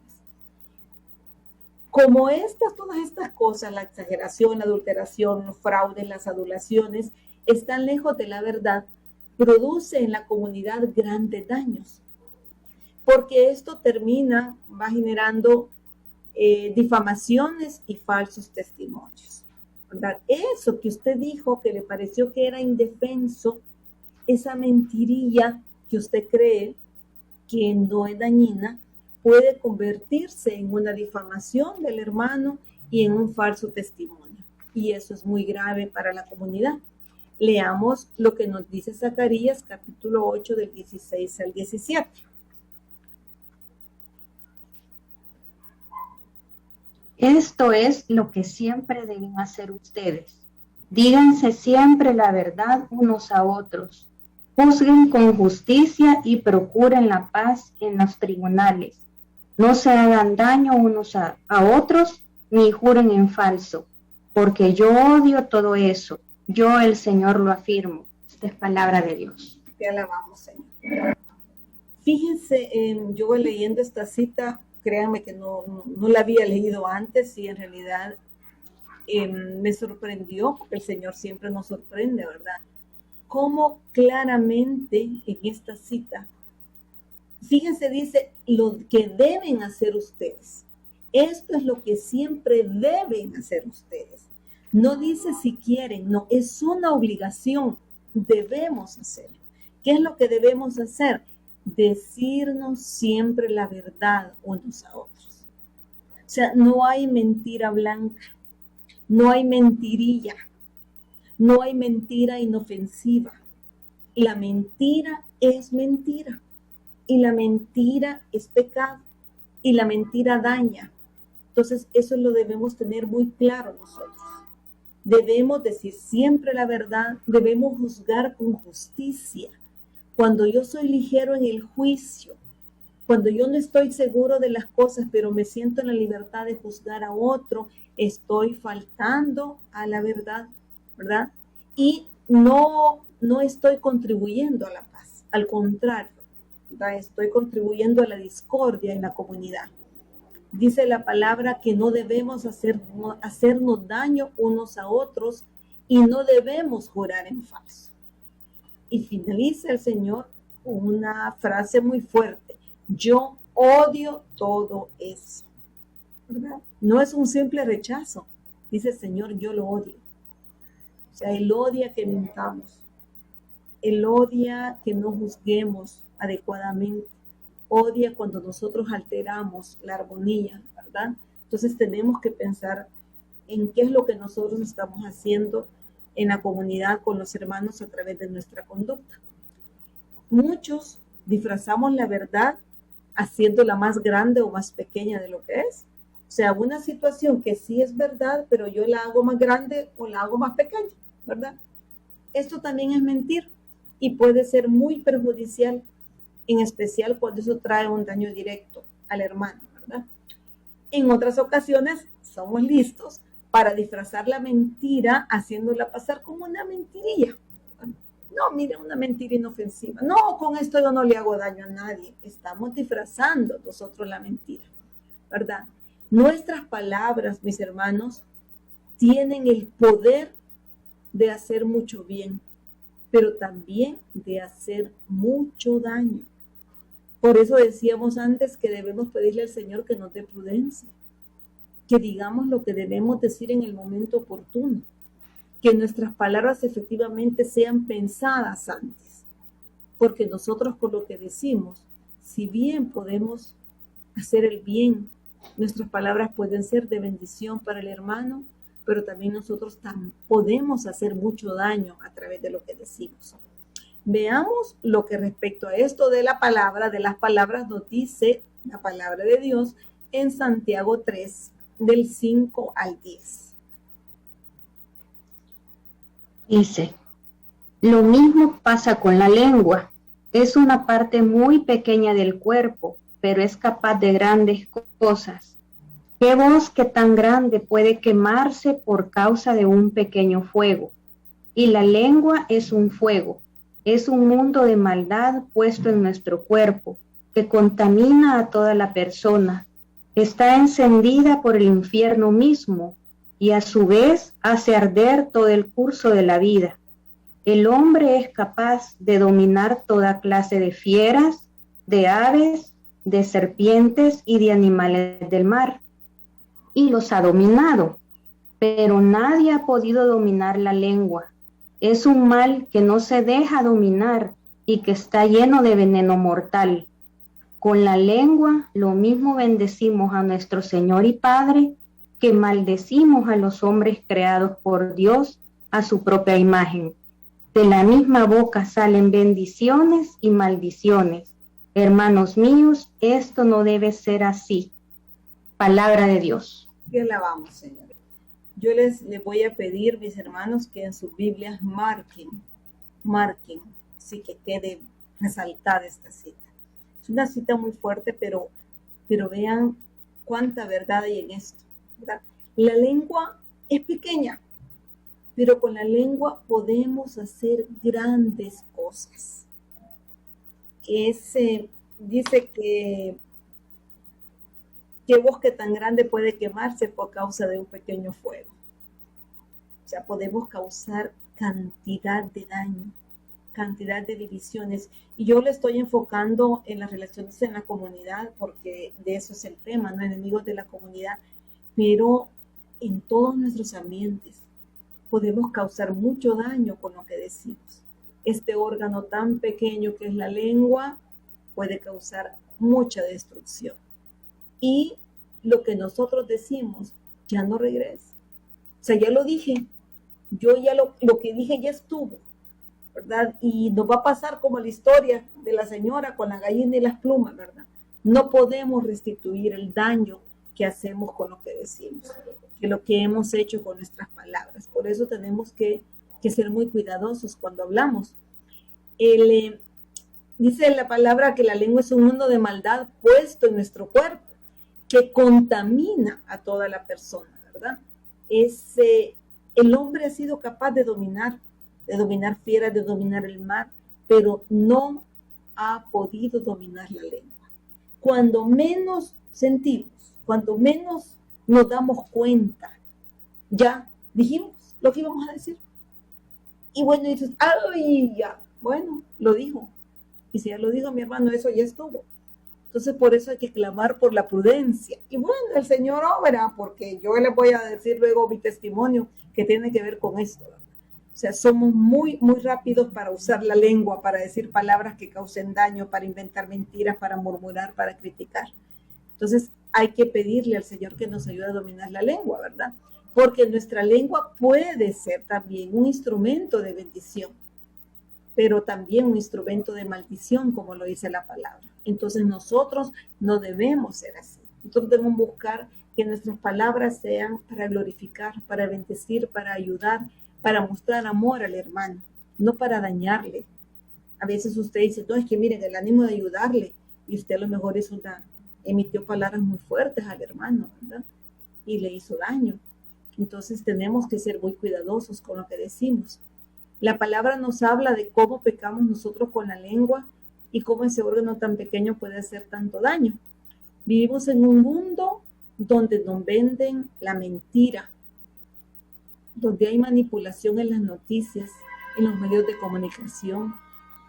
Como todas estas cosas, la exageración, la adulteración, los fraudes, las adulaciones, están lejos de la verdad, produce en la comunidad grandes daños. Porque esto va generando difamaciones y falsos testimonios, ¿verdad? Eso que usted dijo que le pareció que era indefenso, esa mentirilla que usted cree que no es dañina, puede convertirse en una difamación del hermano y en un falso testimonio. Y eso es muy grave para la comunidad. Leamos lo que nos dice Zacarías, capítulo 8, del 16 al 17. Esto es lo que siempre deben hacer ustedes. Díganse siempre la verdad unos a otros. Juzguen con justicia y procuren la paz en los tribunales. No se hagan daño unos a otros, ni juren en falso, porque yo odio todo eso. Yo, el Señor, lo afirmo. Esta es palabra de Dios. Te alabamos, Señor. Fíjense, yo voy leyendo esta cita, créanme que no la había leído antes y en realidad me sorprendió, porque el Señor siempre nos sorprende, ¿verdad? Cómo claramente en esta cita, fíjense, dice, lo que deben hacer ustedes. Esto es lo que siempre deben hacer ustedes. No dice si quieren, no, es una obligación. Debemos hacerlo. ¿Qué es lo que debemos hacer? Decirnos siempre la verdad unos a otros. O sea, no hay mentira blanca, no hay mentirilla, no hay mentira inofensiva. La mentira es mentira y la mentira es pecado y la mentira daña. Entonces, eso lo debemos tener muy claro nosotros. Debemos decir siempre la verdad, debemos juzgar con justicia. Cuando yo soy ligero en el juicio, cuando yo no estoy seguro de las cosas, pero me siento en la libertad de juzgar a otro, estoy faltando a la verdad, ¿verdad? Y no estoy contribuyendo a la paz, al contrario, ¿verdad? Estoy contribuyendo a la discordia en la comunidad. Dice la palabra que no debemos hacernos daño unos a otros y no debemos jurar en falso. Y finaliza el Señor con una frase muy fuerte: yo odio todo eso, ¿verdad? No es un simple rechazo. Dice el Señor, yo lo odio. O sea, Él odia que mintamos. Él odia que no juzguemos adecuadamente. Odia cuando nosotros alteramos la armonía, ¿verdad? Entonces tenemos que pensar en qué es lo que nosotros estamos haciendo en la comunidad con los hermanos a través de nuestra conducta. Muchos disfrazamos la verdad haciéndola más grande o más pequeña de lo que es. O sea, una situación que sí es verdad, pero yo la hago más grande o la hago más pequeña, ¿verdad? Esto también es mentir y puede ser muy perjudicial, en especial cuando eso trae un daño directo al hermano, ¿verdad? En otras ocasiones somos listos para disfrazar la mentira haciéndola pasar como una mentirilla. No, mire, una mentira inofensiva. No, con esto yo no le hago daño a nadie. Estamos disfrazando nosotros la mentira, ¿verdad? Nuestras palabras, mis hermanos, tienen el poder de hacer mucho bien, pero también de hacer mucho daño. Por eso decíamos antes que debemos pedirle al Señor que nos dé prudencia, que digamos lo que debemos decir en el momento oportuno, que nuestras palabras efectivamente sean pensadas antes, porque nosotros con lo que decimos, si bien podemos hacer el bien, nuestras palabras pueden ser de bendición para el hermano, pero también nosotros podemos hacer mucho daño a través de lo que decimos. Veamos lo que respecto a esto de la palabra, de las palabras, nos dice la palabra de Dios en Santiago 3, del 5 al 10. Dice, lo mismo pasa con la lengua. Es una parte muy pequeña del cuerpo, pero es capaz de grandes cosas. ¿Qué bosque tan grande puede quemarse por causa de un pequeño fuego? Y la lengua es un fuego. Es un mundo de maldad puesto en nuestro cuerpo, que contamina a toda la persona. Está encendida por el infierno mismo y a su vez hace arder todo el curso de la vida. El hombre es capaz de dominar toda clase de fieras, de aves, de serpientes y de animales del mar. Y los ha dominado, pero nadie ha podido dominar la lengua. Es un mal que no se deja dominar y que está lleno de veneno mortal. Con la lengua lo mismo bendecimos a nuestro Señor y Padre que maldecimos a los hombres creados por Dios a su propia imagen. De la misma boca salen bendiciones y maldiciones. Hermanos míos, esto no debe ser así. Palabra de Dios. Que alabamos, Señor. Yo les voy a pedir, mis hermanos, que en sus Biblias marquen, así que quede resaltada esta cita. Es una cita muy fuerte, pero vean cuánta verdad hay en esto, ¿verdad? La lengua es pequeña, pero con la lengua podemos hacer grandes cosas. Dice que ¿qué bosque tan grande puede quemarse por causa de un pequeño fuego? O sea, podemos causar cantidad de daño, cantidad de divisiones. Y yo le estoy enfocando en las relaciones en la comunidad, porque de eso es el tema, no enemigos de la comunidad, pero en todos nuestros ambientes. podemos causar mucho daño con lo que decimos. Este órgano tan pequeño que es la lengua puede causar mucha destrucción. Y lo que nosotros decimos ya no regresa. O sea, ya lo dije. Yo ya lo que dije ya estuvo, ¿verdad? Y nos va a pasar como la historia de la señora con la gallina y las plumas, ¿verdad? No podemos restituir el daño que hacemos con lo que decimos, que lo que hemos hecho con nuestras palabras. Por eso tenemos que ser muy cuidadosos cuando hablamos. Dice la palabra que la lengua es un mundo de maldad puesto en nuestro cuerpo, que contamina a toda la persona, ¿verdad? El hombre ha sido capaz de dominar fieras, de dominar el mar, pero no ha podido dominar la lengua. Cuando menos sentimos, cuando menos nos damos cuenta, ya dijimos lo que íbamos a decir. Y bueno, dices, ¡ay, ya! Bueno, lo dijo. Y si ya lo dijo mi hermano, eso ya estuvo. Entonces, por eso hay que clamar por la prudencia. Y bueno, el Señor obra, porque yo les voy a decir luego mi testimonio que tiene que ver con esto. O sea, somos muy, muy rápidos para usar la lengua, para decir palabras que causen daño, para inventar mentiras, para murmurar, para criticar. Entonces, hay que pedirle al Señor que nos ayude a dominar la lengua, ¿verdad? Porque nuestra lengua puede ser también un instrumento de bendición, pero también un instrumento de maldición, como lo dice la palabra. Entonces nosotros no debemos ser así. Nosotros debemos buscar que nuestras palabras sean para glorificar, para bendecir, para ayudar, para mostrar amor al hermano, no para dañarle. A veces usted dice, no, es que miren, el ánimo de ayudarle, y usted a lo mejor emitió palabras muy fuertes al hermano, ¿verdad? Y le hizo daño. Entonces tenemos que ser muy cuidadosos con lo que decimos. La palabra nos habla de cómo pecamos nosotros con la lengua y cómo ese órgano tan pequeño puede hacer tanto daño. Vivimos en un mundo donde nos venden la mentira, donde hay manipulación en las noticias, en los medios de comunicación,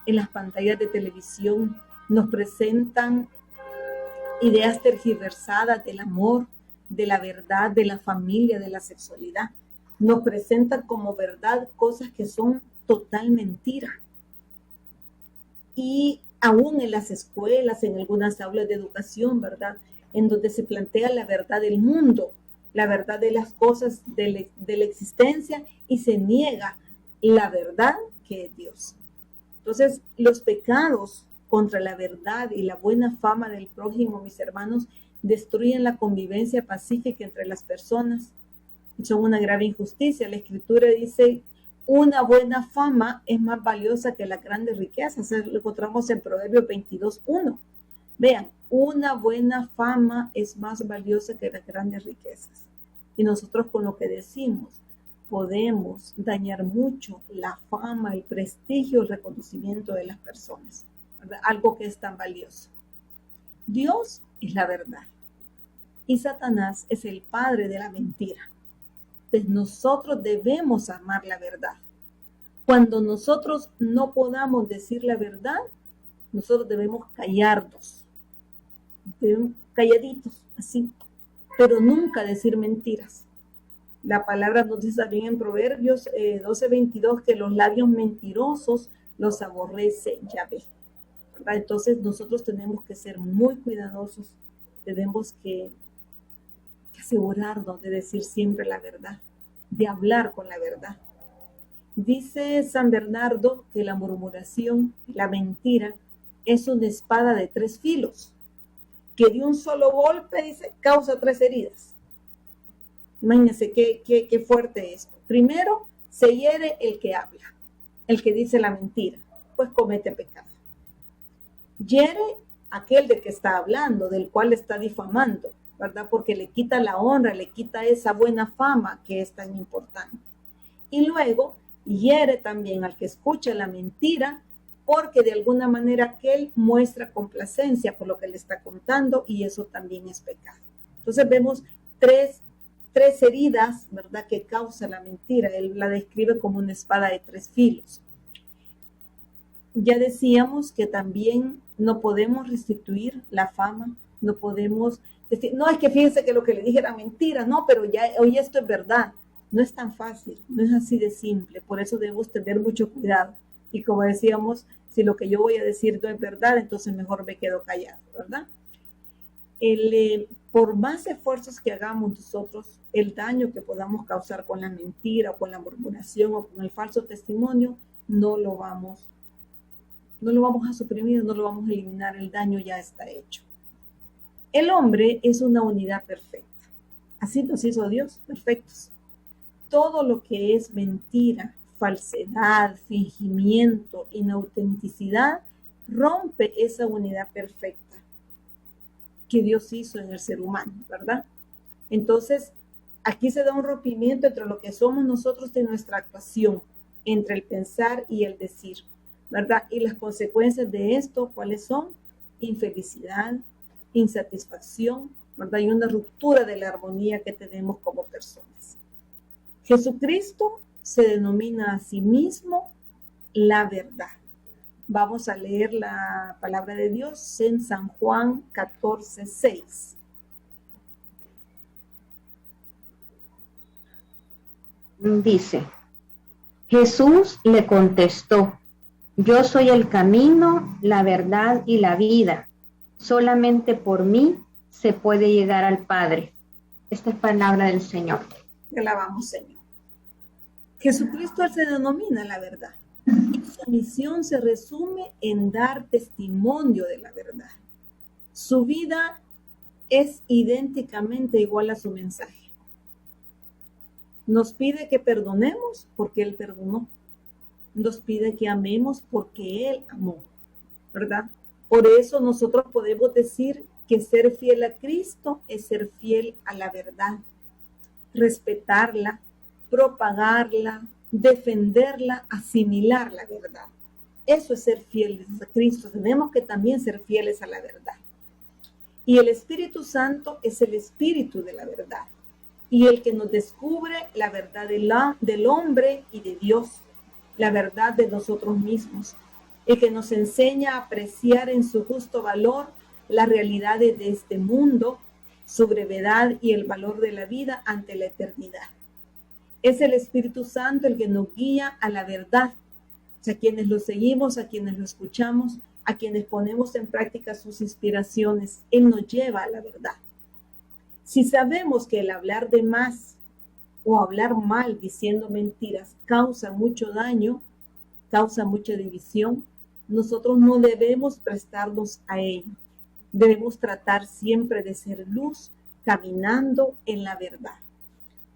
en las pantallas de televisión. Nos presentan ideas tergiversadas del amor, de la verdad, de la familia, de la sexualidad. Nos presentan como verdad cosas que son total mentira. Y aún en las escuelas, en algunas aulas de educación, ¿verdad? En donde se plantea la verdad del mundo, la verdad de las cosas de la existencia, y se niega la verdad que es Dios. Entonces, los pecados contra la verdad y la buena fama del prójimo, mis hermanos, destruyen la convivencia pacífica entre las personas. Son una grave injusticia. La Escritura dice, una buena fama es más valiosa que las grandes riquezas. Eso lo encontramos en Proverbios 22:1. Vean, una buena fama es más valiosa que las grandes riquezas. Y nosotros con lo que decimos podemos dañar mucho la fama, el prestigio, el reconocimiento de las personas, ¿verdad? Algo que es tan valioso. Dios es la verdad y Satanás es el padre de la mentira. Entonces nosotros debemos amar la verdad. Cuando nosotros no podamos decir la verdad, nosotros debemos callarnos, calladitos, así, pero nunca decir mentiras. La palabra nos dice también en Proverbios 12:22 que los labios mentirosos los aborrece Yahvé, ¿verdad? Entonces nosotros tenemos que ser muy cuidadosos, tenemos que asegurarnos de decir siempre la verdad, de hablar con la verdad. Dice San Bernardo que la murmuración, la mentira, es una espada de 3 filos, que de un solo golpe, dice, causa 3 heridas. Imagínense qué fuerte es. Primero, se hiere el que habla, el que dice la mentira, pues comete pecado. Hiere aquel de que está hablando, del cual está difamando, ¿verdad? Porque le quita la honra, le quita esa buena fama que es tan importante. Y luego hiere también al que escucha la mentira, porque de alguna manera aquel muestra complacencia por lo que le está contando, y eso también es pecado. Entonces vemos tres heridas, ¿verdad?, que causa la mentira. Él la describe como una espada de 3 filos. Ya decíamos que también no podemos restituir la fama, no podemos decir, no, es que fíjense que lo que le dije era mentira, no, pero ya hoy esto es verdad. No es tan fácil, no es así de simple, por eso debemos tener mucho cuidado. Y como decíamos, si lo que yo voy a decir no es verdad, entonces mejor me quedo callado, ¿verdad? Por más esfuerzos que hagamos nosotros, el daño que podamos causar con la mentira o con la murmuración o con el falso testimonio, no lo vamos a suprimir, no lo vamos a eliminar, el daño ya está hecho. El hombre es una unidad perfecta. Así nos hizo Dios, perfectos. Todo lo que es mentira, falsedad, fingimiento, inautenticidad, rompe esa unidad perfecta que Dios hizo en el ser humano, ¿verdad? Entonces, aquí se da un rompimiento entre lo que somos nosotros de nuestra actuación, entre el pensar y el decir, ¿verdad? Y las consecuencias de esto, ¿cuáles son? Infelicidad, insatisfacción, ¿verdad? Y una ruptura de la armonía que tenemos como personas. Jesucristo se denomina a sí mismo la verdad. Vamos a leer la palabra de Dios en San Juan 14:6. Dice, Jesús le contestó, yo soy el camino, la verdad y la vida. Solamente por mí se puede llegar al Padre. Esta es palabra del Señor. Te alabamos, Señor. Jesucristo se denomina la verdad. Y su misión se resume en dar testimonio de la verdad. Su vida es idénticamente igual a su mensaje. Nos pide que perdonemos porque Él perdonó. Nos pide que amemos porque Él amó, ¿verdad? Por eso nosotros podemos decir que ser fiel a Cristo es ser fiel a la verdad, respetarla, propagarla, defenderla, asimilar la verdad. Eso es ser fieles a Cristo. Tenemos que también ser fieles a la verdad. Y el Espíritu Santo es el Espíritu de la verdad. Y el que nos descubre la verdad del hombre y de Dios, la verdad de nosotros mismos. El que nos enseña a apreciar en su justo valor las realidades de este mundo, su brevedad y el valor de la vida ante la eternidad. Es el Espíritu Santo el que nos guía a la verdad, a quienes lo seguimos, a quienes lo escuchamos, a quienes ponemos en práctica sus inspiraciones. Él nos lleva a la verdad. Si sabemos que el hablar de más o hablar mal diciendo mentiras causa mucho daño, causa mucha división, nosotros no debemos prestarnos a ello. Debemos tratar siempre de ser luz, caminando en la verdad.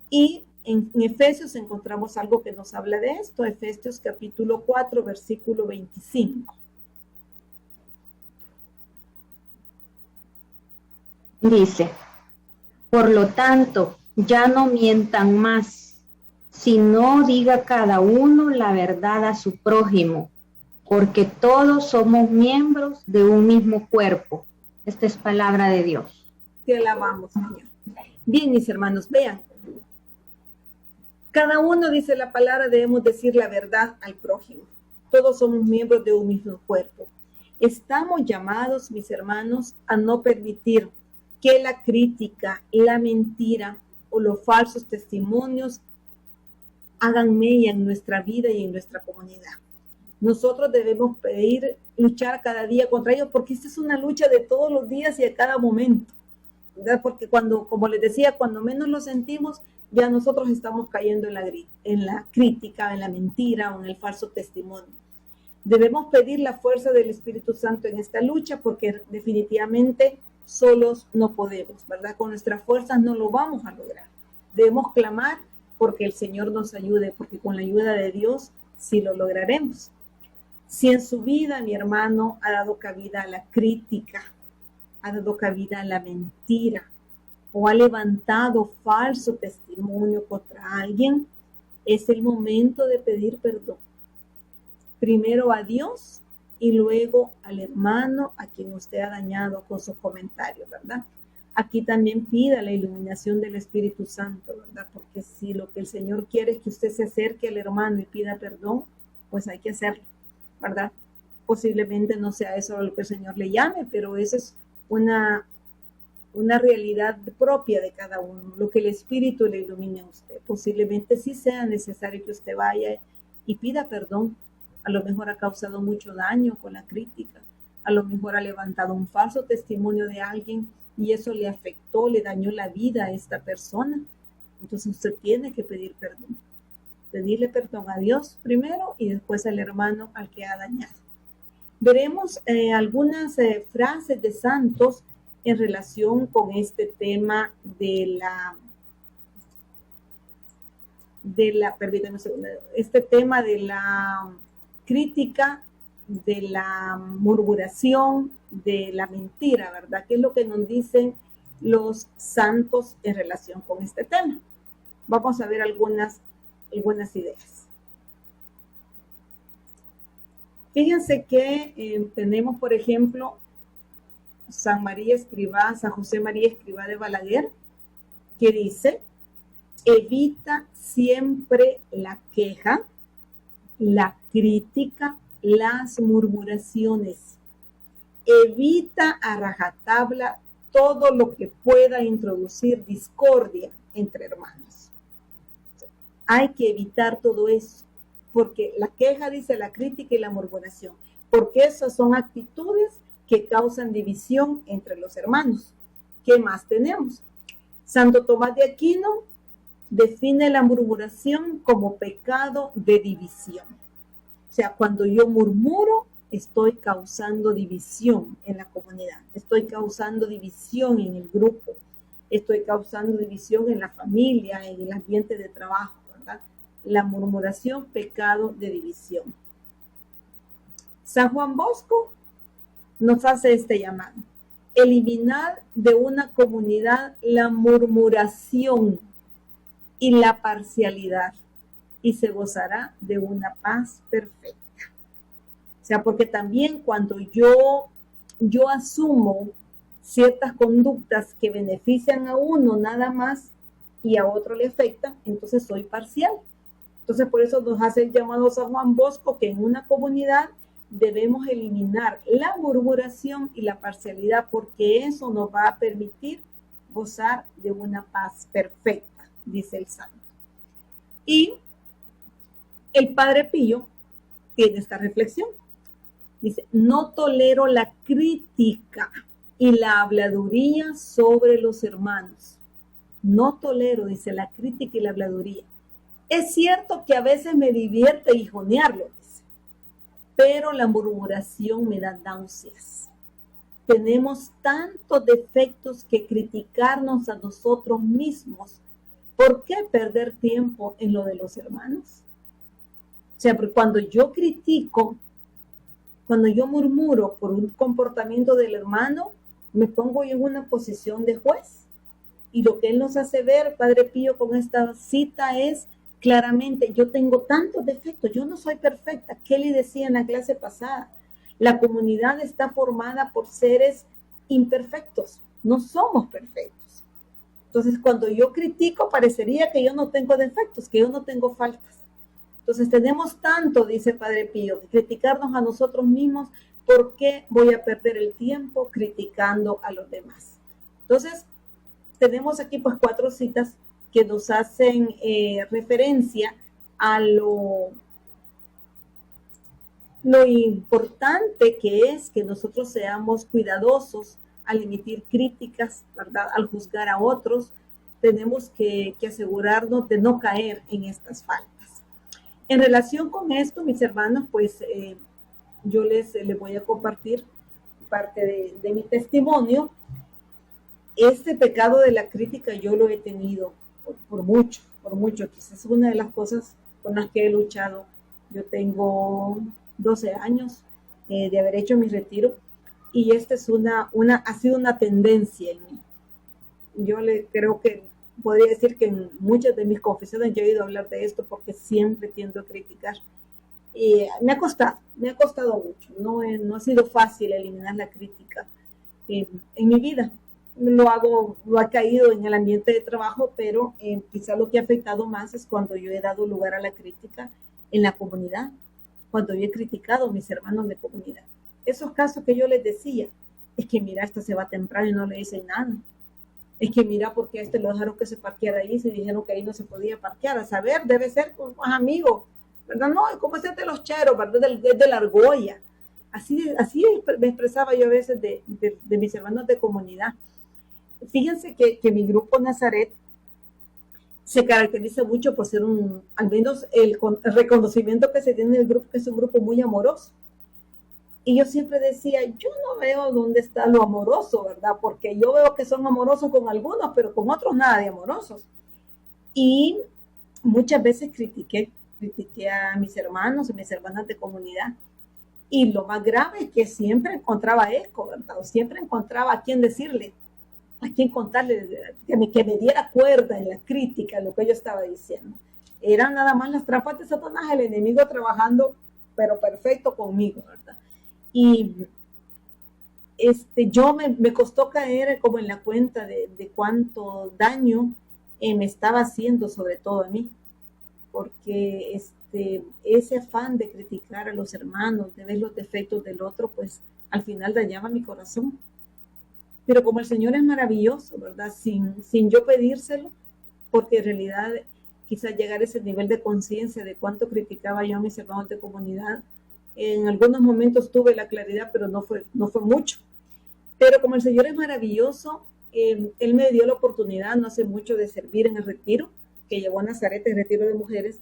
Y en Efesios encontramos algo que nos habla de esto, Efesios capítulo 4, versículo 25. Dice, por lo tanto, ya no mientan más, sino diga cada uno la verdad a su prójimo, porque todos somos miembros de un mismo cuerpo. Esta es palabra de Dios. Te alabamos, Señor. Bien, mis hermanos, vean. Cada uno, dice la palabra, debemos decir la verdad al prójimo. Todos somos miembros de un mismo cuerpo. Estamos llamados, mis hermanos, a no permitir que la crítica, la mentira o los falsos testimonios hagan mella en nuestra vida y en nuestra comunidad. Nosotros debemos luchar cada día contra ellos, porque esta es una lucha de todos los días y a cada momento, ¿verdad? Porque como les decía, cuando menos lo sentimos, ya nosotros estamos cayendo en la crítica, en la mentira o en el falso testimonio. Debemos pedir la fuerza del Espíritu Santo en esta lucha, porque definitivamente solos no podemos, ¿verdad? Con nuestras fuerzas no lo vamos a lograr. Debemos clamar porque el Señor nos ayude, porque con la ayuda de Dios sí lo lograremos. Si en su vida mi hermano ha dado cabida a la crítica, ha dado cabida a la mentira, o ha levantado falso testimonio contra alguien, es el momento de pedir perdón. Primero a Dios y luego al hermano a quien usted ha dañado con sus comentarios, ¿verdad? Aquí también pida la iluminación del Espíritu Santo, ¿verdad? Porque si lo que el Señor quiere es que usted se acerque al hermano y pida perdón, pues hay que hacerlo, ¿verdad? Posiblemente no sea eso lo que el Señor le llame, pero esa es una una realidad propia de cada uno, lo que el Espíritu le ilumine a usted. Posiblemente sí sea necesario que usted vaya y pida perdón. A lo mejor ha causado mucho daño con la crítica, a lo mejor ha levantado un falso testimonio de alguien y eso le afectó, le dañó la vida a esta persona. Entonces usted tiene que pedir perdón. Pedirle perdón a Dios primero y después al hermano al que ha dañado. Veremos algunas frases de santos en relación con este tema permítanme un segundo, este tema de la crítica, de la murmuración, de la mentira, ¿verdad? ¿Qué es lo que nos dicen los santos en relación con este tema? Vamos a ver algunas ideas. Fíjense que tenemos, por ejemplo, San José María Escrivá de Balaguer, que dice: evita siempre la queja, la crítica, las murmuraciones. Evita a rajatabla todo lo que pueda introducir discordia entre hermanos. Hay que evitar todo eso, porque la queja, dice, la crítica y la murmuración, porque esas son actitudes que causan división entre los hermanos. ¿Qué más tenemos? Santo Tomás de Aquino define la murmuración como pecado de división. O sea, cuando yo murmuro, estoy causando división en la comunidad, estoy causando división en el grupo, estoy causando división en la familia, en el ambiente de trabajo, ¿verdad? La murmuración, pecado de división. San Juan Bosco nos hace este llamado: eliminar de una comunidad la murmuración y la parcialidad, y se gozará de una paz perfecta. O sea, porque también cuando yo asumo ciertas conductas que benefician a uno nada más y a otro le afectan, entonces soy parcial. Entonces por eso nos hace el llamado San Juan Bosco que en una comunidad debemos eliminar la murmuración y la parcialidad, porque eso nos va a permitir gozar de una paz perfecta, dice el santo. Y el Padre Pío tiene esta reflexión. Dice: no tolero la crítica y la habladuría sobre los hermanos. No tolero, dice, la crítica y la habladuría. Es cierto que a veces me divierte hijonearlo, dice, pero la murmuración me da náuseas. Tenemos tantos defectos que criticarnos a nosotros mismos. ¿Por qué perder tiempo en lo de los hermanos? O sea, porque cuando yo critico, cuando yo murmuro por un comportamiento del hermano, me pongo yo en una posición de juez. Y lo que él nos hace ver, Padre Pío, con esta cita es claramente: yo tengo tantos defectos, yo no soy perfecta. ¿Qué le decía en la clase pasada? La comunidad está formada por seres imperfectos, no somos perfectos. Entonces, cuando yo critico, parecería que yo no tengo defectos, que yo no tengo faltas. Entonces, tenemos tanto, dice Padre Pío, que criticarnos a nosotros mismos. ¿Por qué voy a perder el tiempo criticando a los demás? Entonces, tenemos aquí pues 4 citas que nos hacen referencia a lo importante que es que nosotros seamos cuidadosos al emitir críticas, ¿verdad? Al juzgar a otros. Tenemos que asegurarnos de no caer en estas faltas. En relación con esto, mis hermanos, pues yo les voy a compartir parte de mi testimonio. Este pecado de la crítica yo lo he tenido por mucho. Quizás es una de las cosas con las que he luchado. Yo tengo 12 años de haber hecho mi retiro y esta es ha sido una tendencia en mí. Yo creo que podría decir que en muchas de mis confesiones yo he oído hablar de esto porque siempre tiendo a criticar. Y me ha costado mucho. No ha sido fácil eliminar la crítica en mi vida. Lo ha caído en el ambiente de trabajo, pero quizá lo que ha afectado más es cuando yo he dado lugar a la crítica en la comunidad, cuando yo he criticado a mis hermanos de comunidad. Esos casos que yo les decía, es que mira, esta se va temprano y no le dicen nada. es que mira, porque a este lo dejaron que se parqueara ahí, se dijeron que ahí no se podía parquear, a saber, debe ser con más amigos, ¿verdad? No, como es de los cheros, ¿verdad? De la argolla. Así me expresaba yo a veces de mis hermanos de comunidad. Fíjense que mi grupo Nazaret se caracteriza mucho por ser al menos el reconocimiento que se tiene en el grupo, que es un grupo muy amoroso. Y yo siempre decía, yo no veo dónde está lo amoroso, ¿verdad? Porque yo veo que son amorosos con algunos, pero con otros nada de amorosos. Y muchas veces critiqué a mis hermanos y mis hermanas de comunidad. Y lo más grave es que siempre encontraba eco, ¿verdad? O siempre encontraba a quién decirle, a quién contarle, que me diera cuerda en la crítica, en lo que yo estaba diciendo. Eran nada más las trampas de Satanás, el enemigo trabajando, pero perfecto conmigo, ¿verdad? Y yo me costó caer como en la cuenta de cuánto daño me estaba haciendo, sobre todo a mí, porque ese afán de criticar a los hermanos, de ver los defectos del otro, pues al final dañaba mi corazón. Pero como el Señor es maravilloso, ¿verdad? Sin yo pedírselo, porque en realidad quizás llegar a ese nivel de conciencia de cuánto criticaba yo a mis hermanos de comunidad, en algunos momentos tuve la claridad, pero no fue mucho. Pero como el Señor es maravilloso, Él me dio la oportunidad no hace mucho de servir en el retiro que llevó a Nazaret, el retiro de mujeres.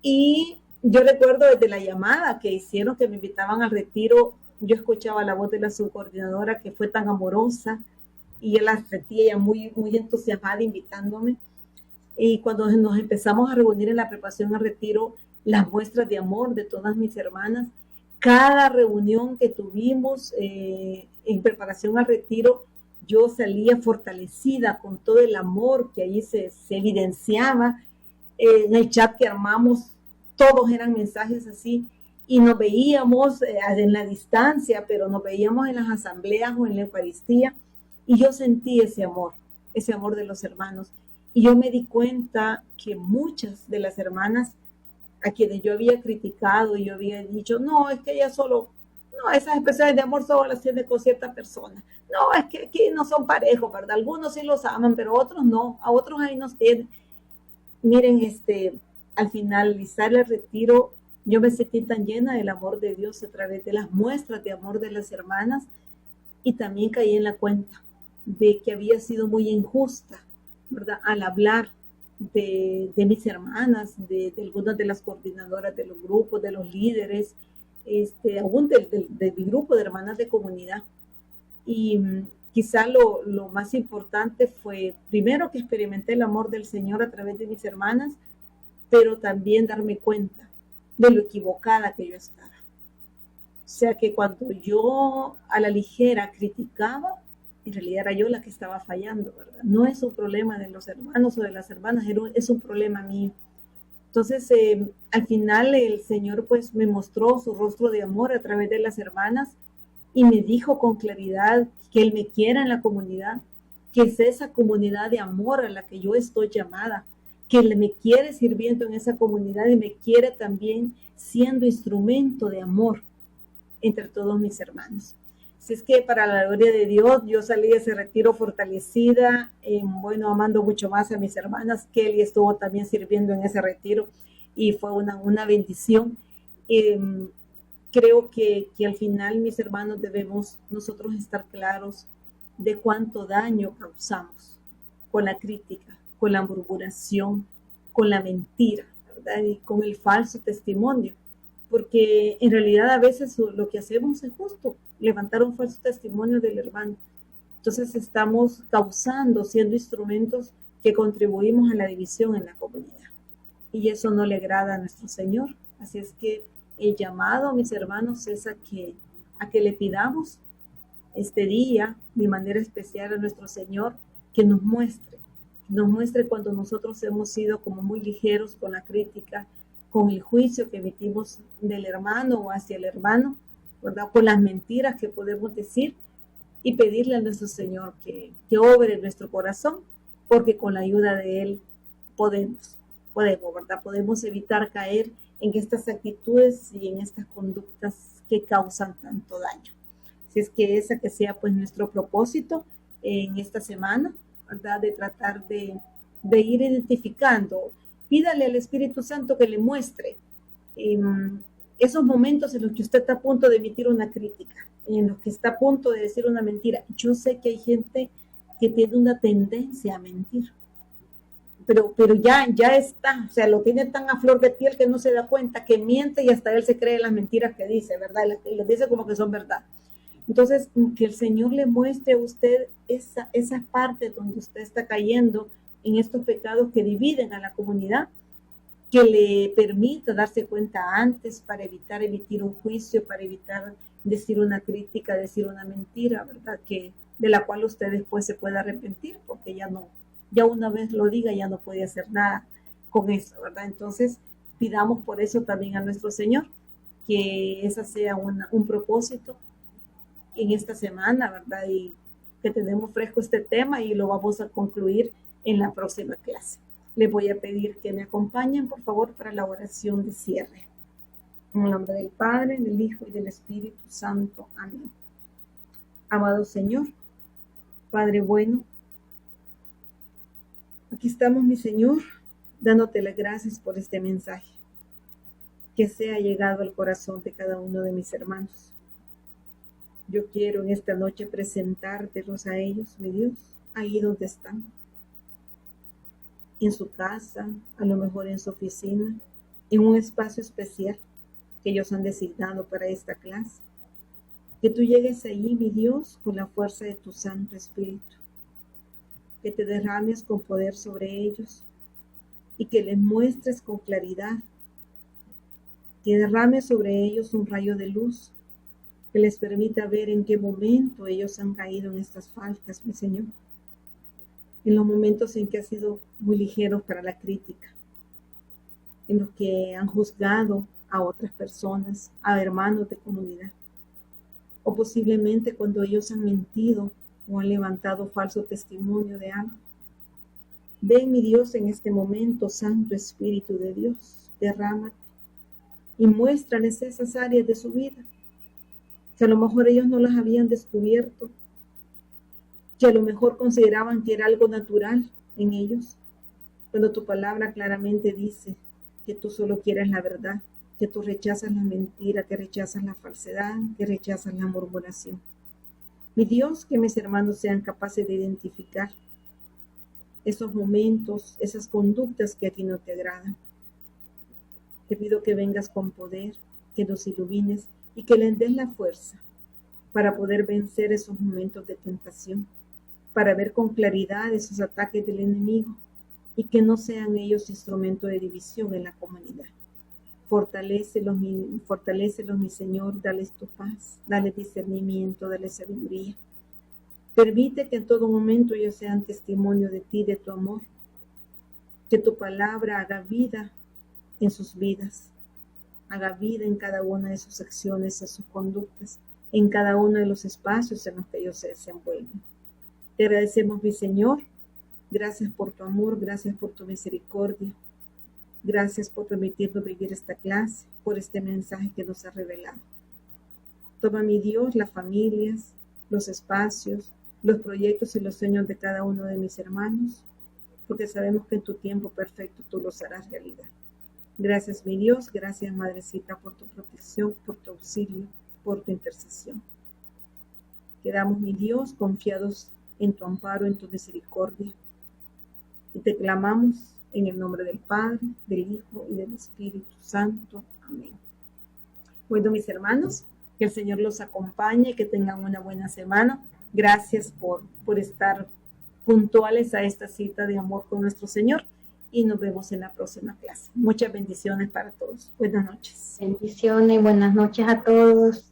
Y yo recuerdo desde la llamada que hicieron, que me invitaban al retiro, yo escuchaba la voz de la subcoordinadora que fue tan amorosa y yo la sentía ella muy, muy entusiasmada invitándome. Y cuando nos empezamos a reunir en la preparación al retiro, las muestras de amor de todas mis hermanas, cada reunión que tuvimos en preparación al retiro, yo salía fortalecida con todo el amor que allí se evidenciaba. En el chat que armamos, todos eran mensajes así, y nos veíamos en la distancia, pero nos veíamos en las asambleas o en la Eucaristía, y yo sentí ese amor de los hermanos. Y yo me di cuenta que muchas de las hermanas a quienes yo había criticado y yo había dicho, no, es que ella solo, no, esas expresiones de amor solo las tiene con cierta persona. No, es que aquí no son parejos, ¿verdad? Algunos sí los aman, pero otros no, a otros ahí nos tienen. Miren, al finalizar el retiro, yo me sentí tan llena del amor de Dios a través de las muestras de amor de las hermanas, y también caí en la cuenta de que había sido muy injusta, ¿verdad? Al hablar de mis hermanas, de algunas de las coordinadoras de los grupos, de los líderes, aún de mi grupo de hermanas de comunidad. Y quizá lo más importante fue, primero, que experimenté el amor del Señor a través de mis hermanas, pero también darme cuenta de lo equivocada que yo estaba. O sea que cuando yo a la ligera criticaba, en realidad era yo la que estaba fallando, ¿verdad? No es un problema de los hermanos o de las hermanas, es un problema mío. Entonces, al final el Señor pues me mostró su rostro de amor a través de las hermanas y me dijo con claridad que Él me quiera en la comunidad, que es esa comunidad de amor a la que yo estoy llamada, que Él me quiere sirviendo en esa comunidad y me quiere también siendo instrumento de amor entre todos mis hermanos. Así es que para la gloria de Dios, yo salí de ese retiro fortalecida, amando mucho más a mis hermanas. Kelly estuvo también sirviendo en ese retiro y fue una bendición. Creo que al final, mis hermanos, debemos nosotros estar claros de cuánto daño causamos con la crítica, con la murmuración, con la mentira, ¿verdad? Y con el falso testimonio, porque en realidad a veces lo que hacemos es justo levantar un falso testimonio del hermano. Entonces estamos siendo instrumentos que contribuimos a la división en la comunidad. Y eso no le agrada a nuestro Señor. Así es que el llamado, mis hermanos, es a que le pidamos este día, de manera especial, a nuestro Señor, que nos muestre cuando nosotros hemos sido como muy ligeros con la crítica, con el juicio que emitimos del hermano o hacia el hermano, ¿verdad? Con las mentiras que podemos decir, y pedirle a nuestro Señor que obre en nuestro corazón, porque con la ayuda de Él podemos, ¿verdad? Podemos evitar caer en estas actitudes y en estas conductas que causan tanto daño. Así es que esa que sea pues nuestro propósito en esta semana, ¿verdad? De tratar de ir identificando. Pídale al Espíritu Santo que le muestre esos momentos en los que usted está a punto de emitir una crítica, en los que está a punto de decir una mentira. Yo sé que hay gente que tiene una tendencia a mentir, pero ya está, o sea, lo tiene tan a flor de piel que no se da cuenta, que miente y hasta él se cree las mentiras que dice, ¿verdad? Y las dice como que son verdad. Entonces, que el Señor le muestre a usted esa parte donde usted está cayendo en estos pecados que dividen a la comunidad, que le permita darse cuenta antes para evitar emitir un juicio, para evitar decir una crítica, decir una mentira, ¿verdad? De la cual usted después se puede arrepentir, porque ya una vez lo diga, ya no puede hacer nada con eso, ¿verdad? Entonces, pidamos por eso también a nuestro Señor, que esa sea un propósito en esta semana, ¿verdad? Y que tenemos fresco este tema y lo vamos a concluir en la próxima clase. Les voy a pedir que me acompañen, por favor, para la oración de cierre. En el nombre del Padre, del Hijo y del Espíritu Santo. Amén. Amado Señor, Padre bueno, aquí estamos, mi Señor, dándote las gracias por este mensaje, que sea llegado al corazón de cada uno de mis hermanos. Yo quiero en esta noche presentártelos a ellos, mi Dios, ahí donde están. En su casa, a lo mejor en su oficina, en un espacio especial que ellos han designado para esta clase. Que tú llegues ahí, mi Dios, con la fuerza de tu Santo Espíritu. Que te derrames con poder sobre ellos y que les muestres con claridad. Que derrames sobre ellos un rayo de luz que les permita ver en qué momento ellos han caído en estas faltas, mi Señor. En los momentos en que han sido muy ligeros para la crítica, en los que han juzgado a otras personas, a hermanos de comunidad, o posiblemente cuando ellos han mentido o han levantado falso testimonio de algo. Ven, mi Dios, en este momento, Santo Espíritu de Dios, derrámate y muéstrales esas áreas de su vida que a lo mejor ellos no las habían descubierto, que a lo mejor consideraban que era algo natural en ellos, cuando tu palabra claramente dice que tú solo quieres la verdad, que tú rechazas la mentira, que rechazas la falsedad, que rechazas la murmuración. Mi Dios, que mis hermanos sean capaces de identificar esos momentos, esas conductas que a ti no te agradan. Te pido que vengas con poder, que nos ilumines y que les des la fuerza para poder vencer esos momentos de tentación, para ver con claridad esos ataques del enemigo y que no sean ellos instrumento de división en la comunidad. Fortalécelos, mi Señor, dales tu paz, dales discernimiento, dales sabiduría. Permite que en todo momento ellos sean testimonio de ti, de tu amor, que tu palabra haga vida en sus vidas, haga vida en cada una de sus acciones, en sus conductas, en cada uno de los espacios en los que ellos se desenvuelven. Te agradecemos, mi Señor, gracias por tu amor, gracias por tu misericordia, gracias por permitirnos vivir esta clase, por este mensaje que nos ha revelado. Toma, mi Dios, las familias, los espacios, los proyectos y los sueños de cada uno de mis hermanos, porque sabemos que en tu tiempo perfecto tú los harás realidad. Gracias, mi Dios, gracias, Madrecita, por tu protección, por tu auxilio, por tu intercesión. Quedamos, mi Dios, confiados en tu amparo, en tu misericordia, y te clamamos en el nombre del Padre, del Hijo y del Espíritu Santo. Amén. Bueno, mis hermanos, que el Señor los acompañe, que tengan una buena semana. Gracias por estar puntuales a esta cita de amor con nuestro Señor y nos vemos en la próxima clase. Muchas bendiciones para todos. Buenas noches. Bendiciones, buenas noches a todos.